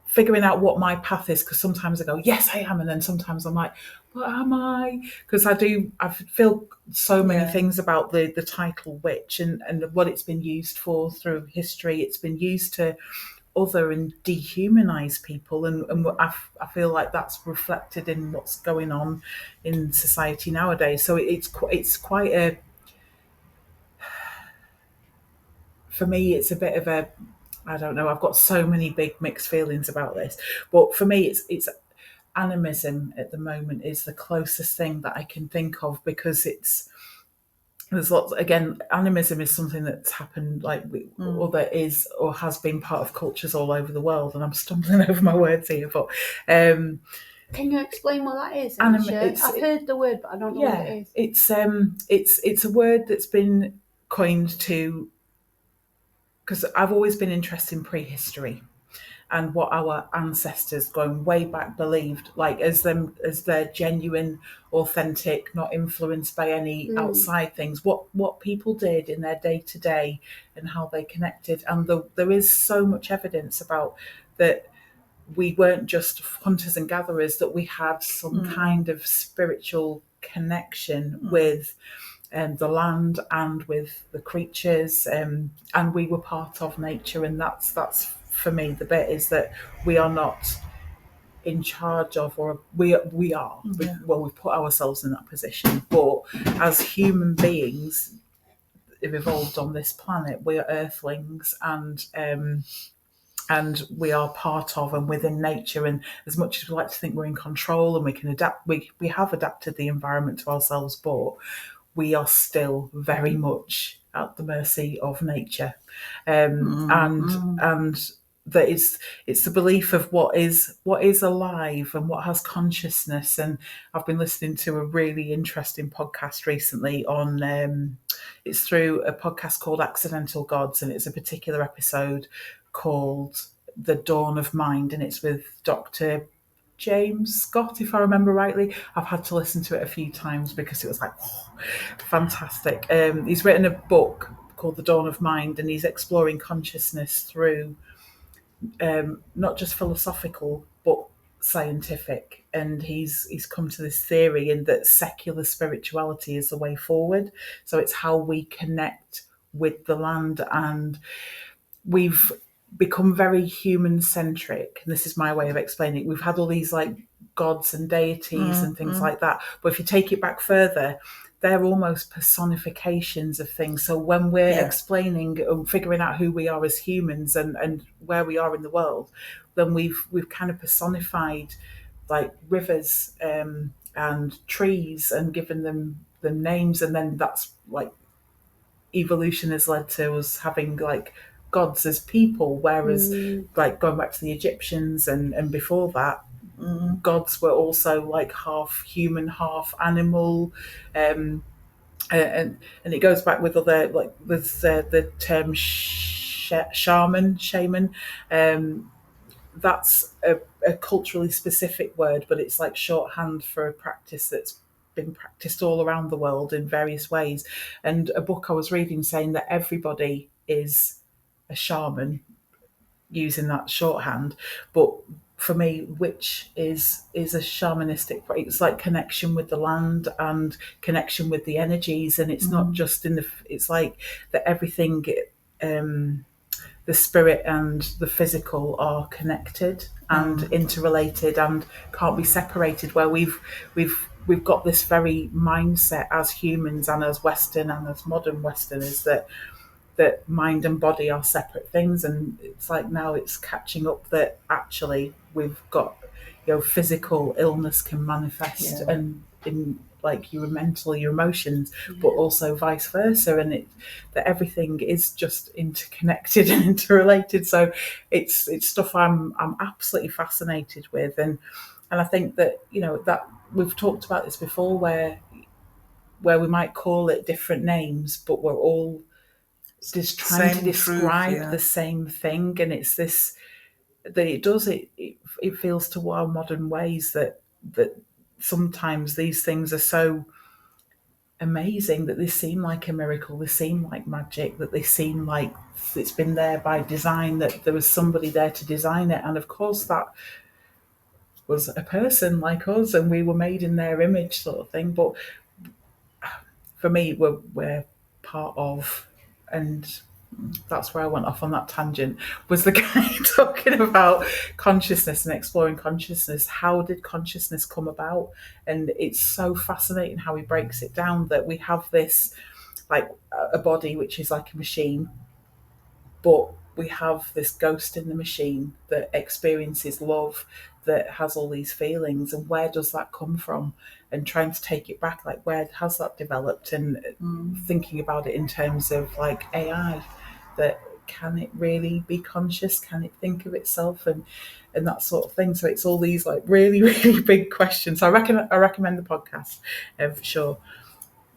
figuring out what my path is, because sometimes I go, yes, I am, and then sometimes I'm like, what am I? Because I feel so many things about the title witch and what it's been used for through history. It's been used to other and dehumanize people, and I feel like that's reflected in what's going on in society nowadays. So it's quite a, for me, it's a bit of I don't know, I've got so many big mixed feelings about this, but for me, it's animism at the moment is the closest thing that I can think of, because there's lots, again, animism is something that's happened, or that is or has been part of cultures all over the world, and I'm stumbling over my words here, but Can you explain what that is? I've heard the word, but I don't know what it is. It's a word that's been coined to, because I've always been interested in prehistory and what our ancestors going way back believed, like as their genuine, authentic, not influenced by any outside things, what people did in their day to day and how they connected. And there is so much evidence about that we weren't just hunters and gatherers, that we had some kind of spiritual connection with the land and with the creatures, and we were part of nature. And that's for me the bit, is that we are not in charge of, or we are we've put ourselves in that position, but as human beings have evolved on this planet, we are earthlings, and we are part of and within nature. And as much as we like to think we're in control and we can adapt, we have adapted the environment to ourselves, but we are still very much at the mercy of nature. And that it's the belief of what is alive and what has consciousness. And I've been listening to a really interesting podcast recently on it's through a podcast called Accidental Gods, and it's a particular episode called The Dawn of Mind, and it's with Dr. James Scott, if I remember rightly. I've had to listen to it a few times because it was like, fantastic. He's written a book called The Dawn of Mind, and he's exploring consciousness through not just philosophical but scientific. And he's come to this theory in that secular spirituality is the way forward. So it's how we connect with the land, and we've become very human centric. And this is my way of explaining it. We've had all these like gods and deities and things like that, but if you take it back further, they're almost personifications of things. So when we're explaining and figuring out who we are as humans and where we are in the world, then we've kind of personified like rivers and trees and given them names, and then that's like evolution has led to us having like gods as people, whereas like going back to the Egyptians and before that, gods were also like half human, half animal, and it goes back with other, like with the term shaman. That's a culturally specific word, but it's like shorthand for a practice that's been practiced all around the world in various ways. And a book I was reading saying that everybody is a shaman using that shorthand, but for me, witch is a shamanistic. It's like connection with the land and connection with the energies, and it's not just in the. It's like that everything, the spirit and the physical are connected and interrelated and can't be separated. Where we've got this very mindset as humans and as Western and as modern Westerners that mind and body are separate things, and it's like now it's catching up that actually we've got, physical illness can manifest and in like your mental, your emotions, but also vice versa, and that everything is just interconnected and interrelated. So it's stuff I'm absolutely fascinated with, and I think that that we've talked about this before, where we might call it different names, but we're all just trying to describe the same thing. And it's this that it feels to our modern ways that sometimes these things are so amazing that they seem like a miracle, they seem like magic, that they seem like it's been there by design, that there was somebody there to design it, and of course that was a person like us and we were made in their image, sort of thing. But for me, we're part of, and that's where I went off on that tangent, was the guy talking about consciousness and exploring consciousness. How did consciousness come about? And it's so fascinating how he breaks it down, that we have this, like a body which is like a machine, but we have this ghost in the machine that experiences love, that has all these feelings, and where does that come from, and trying to take it back, like where has that developed, and thinking about it in terms of like AI, that can it really be conscious, can it think of itself, and that sort of thing. So it's all these like really really big questions. So I recommend the podcast for sure.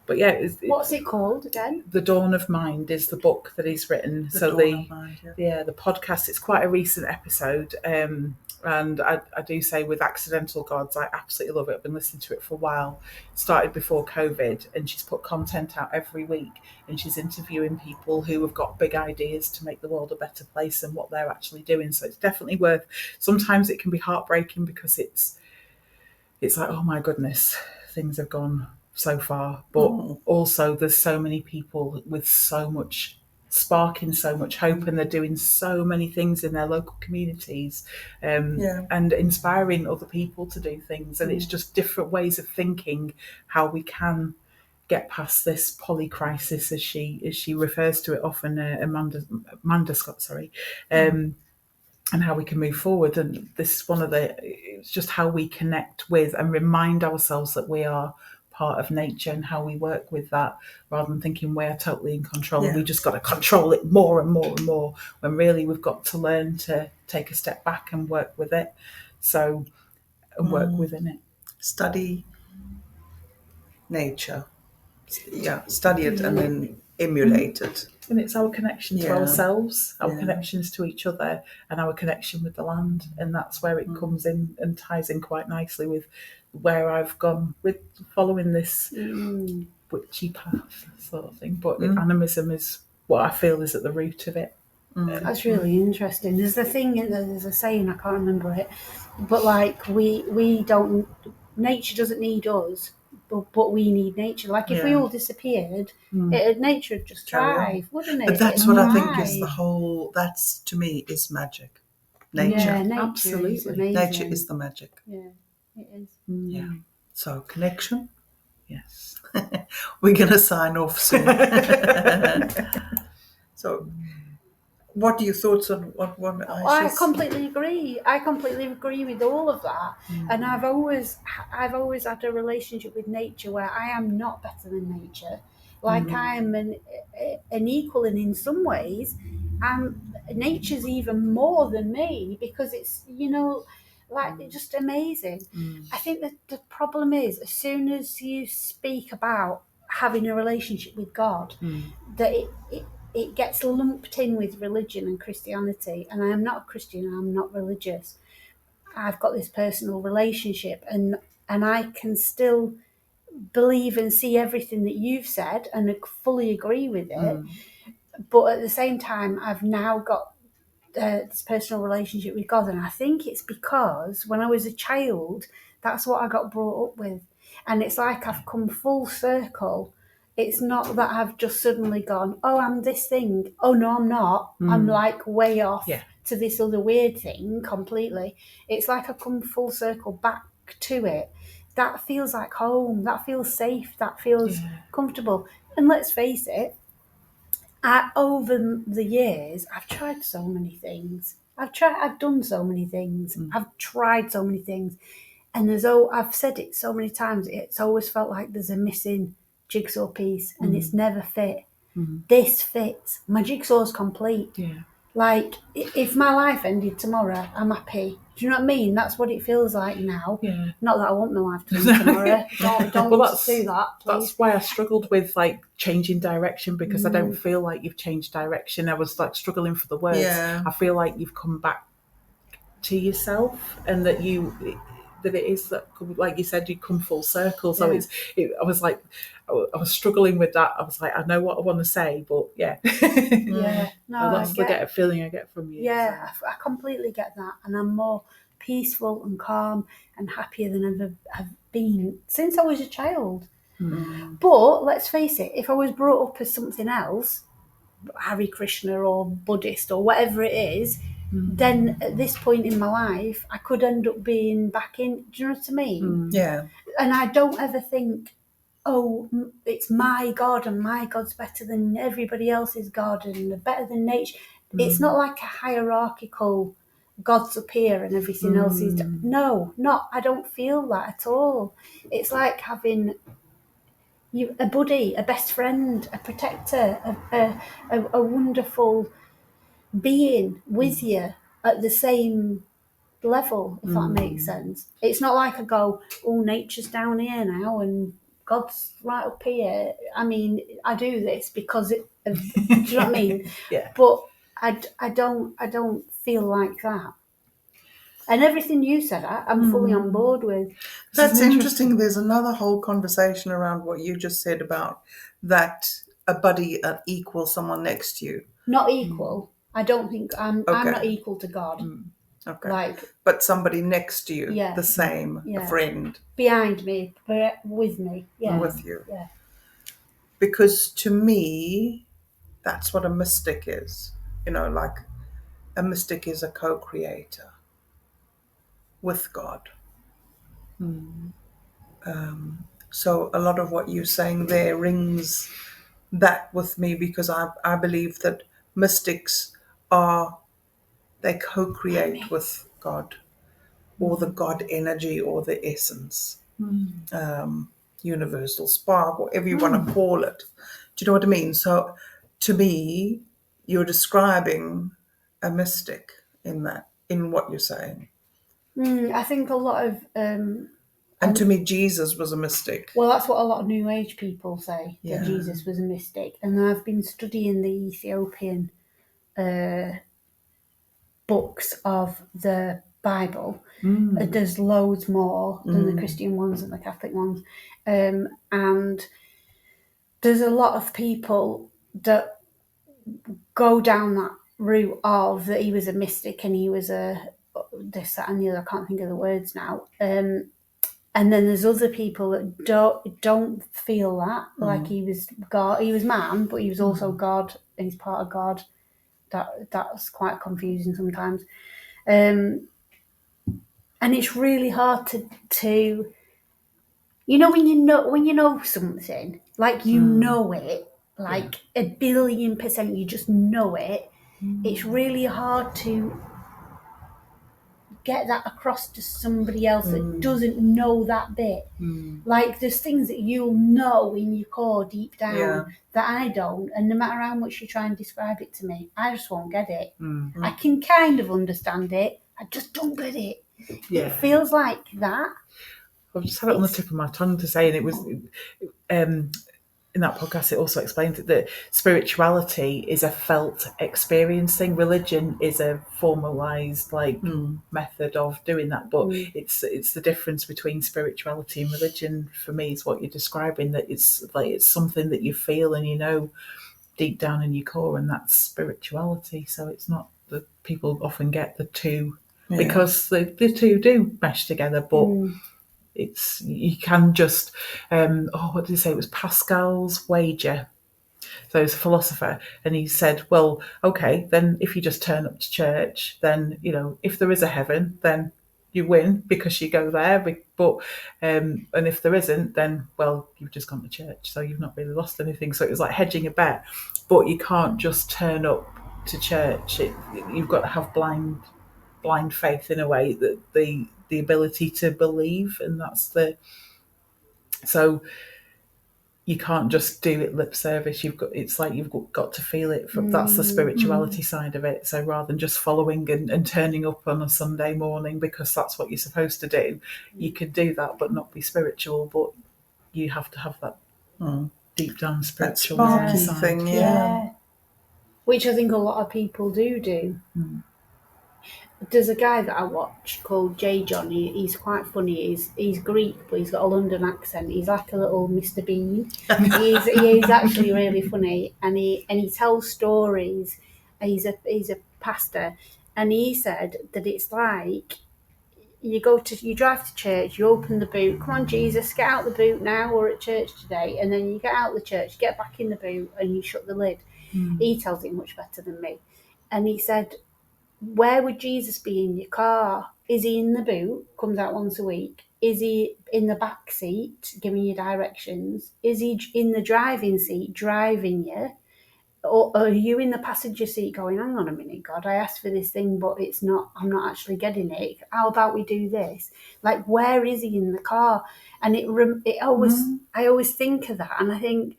But yeah, What's it called again? The Dawn of Mind is the book that he's written. The Dawn of Mind, yeah. The podcast, it's quite a recent episode. And I do say with Accidental Gods, I absolutely love it. I've been listening to it for a while. It started before COVID, and she's put content out every week, and she's interviewing people who have got big ideas to make the world a better place and what they're actually doing. So it's definitely worth. Sometimes it can be heartbreaking because it's like, oh my goodness, things have gone so far, but also there's so many people with so much sparking so much hope, and they're doing so many things in their local communities, and inspiring other people to do things, and it's just different ways of thinking how we can get past this polycrisis, as she refers to it often, Amanda Scott, sorry, and how we can move forward. And this is it's just how we connect with and remind ourselves that we are part of nature, and how we work with that, rather than thinking we're totally in control and we just got to control it more and more and more, when really we've got to learn to take a step back and work with it. And work within it. Study nature. Study it and then emulate it. And it's our connection to ourselves, our connections to each other, and our connection with the land. And that's where it comes in and ties in quite nicely with where I've gone with following this witchy path sort of thing. But animism is what I feel is at the root of it. That's really interesting. There's a saying, I can't remember it, but like we don't, nature doesn't need us, but we need nature. Like if we all disappeared, nature would just thrive, wouldn't it? But that's what I think is that's to me is magic. Nature. Yeah, nature absolutely. is amazing. Nature is the magic. Yeah, it is. Yeah. So connection. Yes. We're going to sign off soon. So, what are your thoughts on what I completely agree. I completely agree with all of that. And I've always had a relationship with nature where I am not better than nature. Like I'm an equal, and in some ways, nature's even more than me, because it's it's just amazing. I think that the problem is, as soon as you speak about having a relationship with God, that it gets lumped in with religion and Christianity. And I am not a Christian, I'm not religious. I've got this personal relationship, and I can still believe and see everything that you've said and fully agree with it. But at the same time, I've now got this personal relationship with God, and I think it's because when I was a child, that's what I got brought up with. And it's like I've come full circle. It's not that I've just suddenly gone, oh, I'm this thing. Oh, no, I'm not. I'm like way off to this other weird thing completely. It's like I've come full circle back to it. That feels like home. That feels safe. That feels comfortable. And let's face it, over the years, I've tried so many things. I've done so many things. I've tried so many things. And I've said it so many times, it's always felt like there's a missing jigsaw piece, and it's never fit. This fits. My jigsaw's complete. Yeah. Like, if my life ended tomorrow, I'm happy. Do you know what I mean? That's what it feels like now. Yeah. Not that I want my life to end tomorrow. Don't do that, please. That's why I struggled with like changing direction, because I don't feel like you've changed direction. I was like struggling for the words. Yeah. I feel like you've come back to yourself, and that it is that, like you said, you come full circle. So I was like, I was struggling with that. I was like, I know what I want to say, but No, that's the feeling I get from you. Yeah, I completely get that, and I'm more peaceful and calm and happier than I've ever been since I was a child. But let's face it, if I was brought up as something else, Hare Krishna or Buddhist or whatever it is, then at this point in my life, I could end up being back in. Do you know what I mean? Yeah. And I don't ever think, oh, it's my God, and my God's better than everybody else's God, and better than nature. It's not like a hierarchical God's up here and everything else is... No, not. I don't feel that at all. It's like having a buddy, a best friend, a protector, a wonderful being with you at the same level, if that makes sense. It's not like I go, oh, nature's down here now and God's right up here. I mean, I do this because do you know what I mean? Yeah. But I don't feel like that. And everything you said, I'm fully on board with. That's interesting. There's another whole conversation around what you just said about that a buddy equals someone next to you. Not equal. I don't think I'm Okay. not equal to God. Okay. Like, but somebody next to you, Yeah. the same, Yeah. a friend behind me, but with me. Yeah. with you. Yeah. Because to me, that's what a mystic is. You know, like a mystic is a co-creator with God. So a lot of what you're saying there rings that with me, because I believe that mystics they co-create with God, or the God energy, or the essence, universal spark, whatever you want to call it. Do you know what I mean? So to me, you're describing a mystic in what you're saying. I think a lot of And to me, Jesus was a mystic. well, that's what a lot of New Age people say, Yeah. that Jesus was a mystic. And I've been studying the Ethiopian books of the Bible. There's loads more than the Christian ones and the Catholic ones. And there's a lot of people that go down that route of that he was a mystic and he was a this, that and the other. I can't think of the words now. And then there's other people that don't feel that, like he was God. He was man, but he was also God, and he's part of God. That's quite confusing sometimes. And it's really hard to you know when you know something, like you know it, like 1,000,000,000%, you just know it. It's really hard to get that across to somebody else that doesn't know that bit. Like there's things that you'll know in your core deep down that I don't, and no matter how much you try and describe it to me, I just won't get it. I can kind of understand it, I just don't get it. It feels like that. I've just had it on the tip of my tongue to say, and it was in that podcast, it also explained that spirituality is a felt experience thing. Religion is a formalized method of doing that, but it's the difference between spirituality and religion for me is what you're describing, that it's something that you feel and you know deep down in your core, and that's spirituality. So it's not that people often get the two because the two do mesh together, but it's, you can just what did he say? It was Pascal's wager. So he's a philosopher, and he said, well, okay, then if you just turn up to church, then, you know, if there is a heaven, then you win because you go there. But and if there isn't, then, well, you've just gone to church, so you've not really lost anything. So it was like hedging a bet, but you can't just turn up to church. You've got to have blind faith in a way, that the ability to believe, and so you can't just do it lip service. You've got to feel it. That's the spirituality side of it. So rather than just following and turning up on a Sunday morning because that's what you're supposed to do, you could do that but not be spiritual. But you have to have that deep down spiritual sparky side. thing, Which I think a lot of people do. There's a guy that I watch called J. John. He's quite funny. He's Greek, but he's got a London accent. He's like a little Mr. Bean. He's actually really funny, and he tells stories. He's a pastor, and he said that it's like you drive to church, you open the boot. Come on, Jesus, get out the boot now. We're at church today, and then you get out the church, get back in the boot, and you shut the lid. He tells it much better than me, and he said, where would Jesus be in your car? Is he in the boot? Comes out once a week. Is he in the back seat giving you directions? Is he in the driving seat driving you? Or are you in the passenger seat going, hang on a minute, God, I asked for this thing, but I'm not actually getting it. How about we do this? Like, where is he in the car? And I always think of that, and I think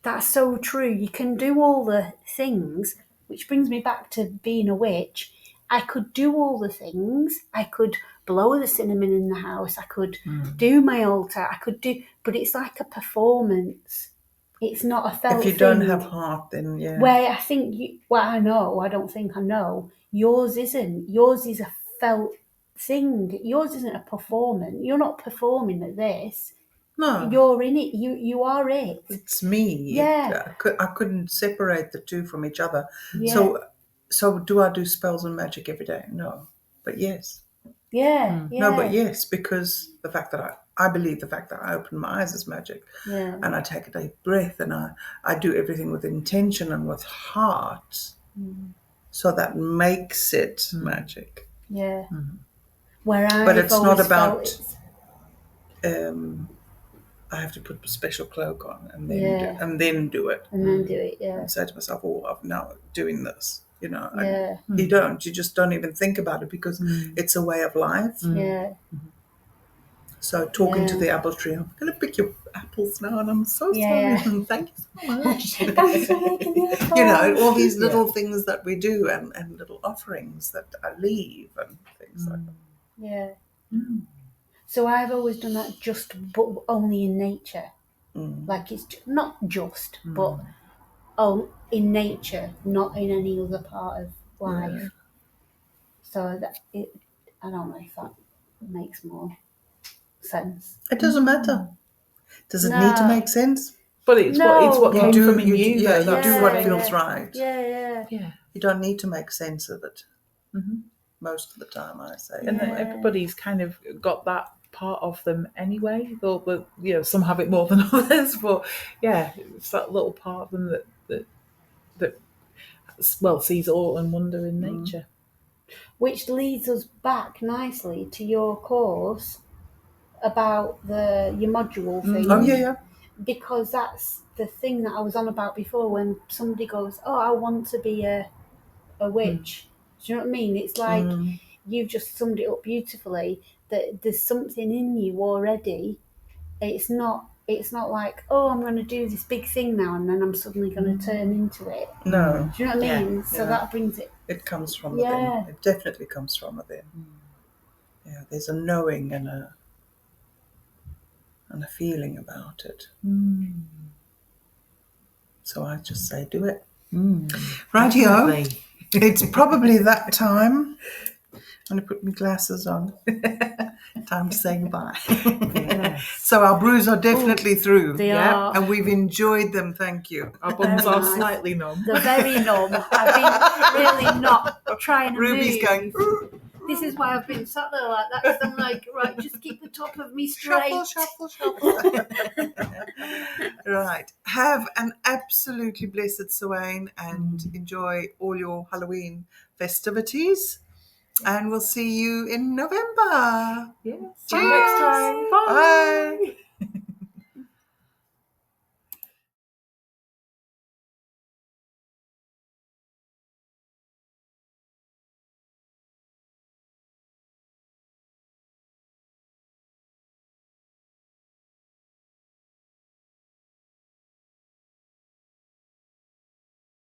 that's so true. You can do all the things, which brings me back to being a witch. I could do all the things. I could blow the cinnamon in the house. I could do my altar. But it's like a performance. It's not a felt If you thing. don't have heart, then yeah. Where I think I don't think I know. Yours isn't. Yours is a felt thing. Yours isn't a performance. You're not performing at this. No. You're in it. You are it. It's me. Yeah. I couldn't separate the two from each other. Yeah. So do I do spells and magic every day? No. But yes. Yeah. Yeah. No, but yes, because the fact that I believe the fact that I open my eyes is magic. Yeah. And I take a deep breath and I do everything with intention and with heart. So that makes it magic. Yeah. Where But it's not always about felt I have to put a special cloak on and Yeah. then do it. and then do it. Yeah. And say to myself, oh, I'm now doing this. You know, Yeah. you just don't even think about it because it's a way of life. Yeah. So talking to Yeah. the apple tree, I'm going to pick your apples now, and I'm so Yeah. sorry. And thank you so much. Thanks for making the effort. You know, all these little things that we do and little offerings that I leave and things like that. Yeah. So I've always done that but only in nature. Like it's not just, but in nature, not in any other part of life. Yeah. So that I don't know if that makes more sense. It doesn't matter. Does it No. need to make sense? But it's what You came do, from in you, though. you That's do the what thing. feels right. Yeah. Yeah. You don't need to make sense of it. Most of the time, I say. And then everybody's kind of got that part of them anyway. Though, some have it more than others. But yeah, it's that little part of them that sees awe and wonder in nature. Which leads us back nicely to your course about your module thing. Oh, yeah. Because that's the thing that I was on about before when somebody goes, oh, I want to be a witch. Do you know what I mean? It's like you've just summed it up beautifully, that there's something in you already. It's not like, oh, I'm going to do this big thing now and then I'm suddenly going to turn into it. No. Do you know what I mean? Yeah. So that brings it. It comes from within. It definitely comes from within. Yeah, there's a knowing and a feeling about it. So I just say, do it. Rightio. It's probably that time. I'm going to put my glasses on. Time to say goodbye. So our brews are definitely through. They are. And we've enjoyed them, thank you. Our buns are slightly numb. They're very numb. I've been really not trying to Ruby's move. going, This is why I've been sat there like that, because I'm like, right, just keep the top of me straight. Shuffle. Right. Have an absolutely blessed Samhain and enjoy all your Halloween festivities. And we'll see you in November. Yeah. See you next time. Bye. Bye.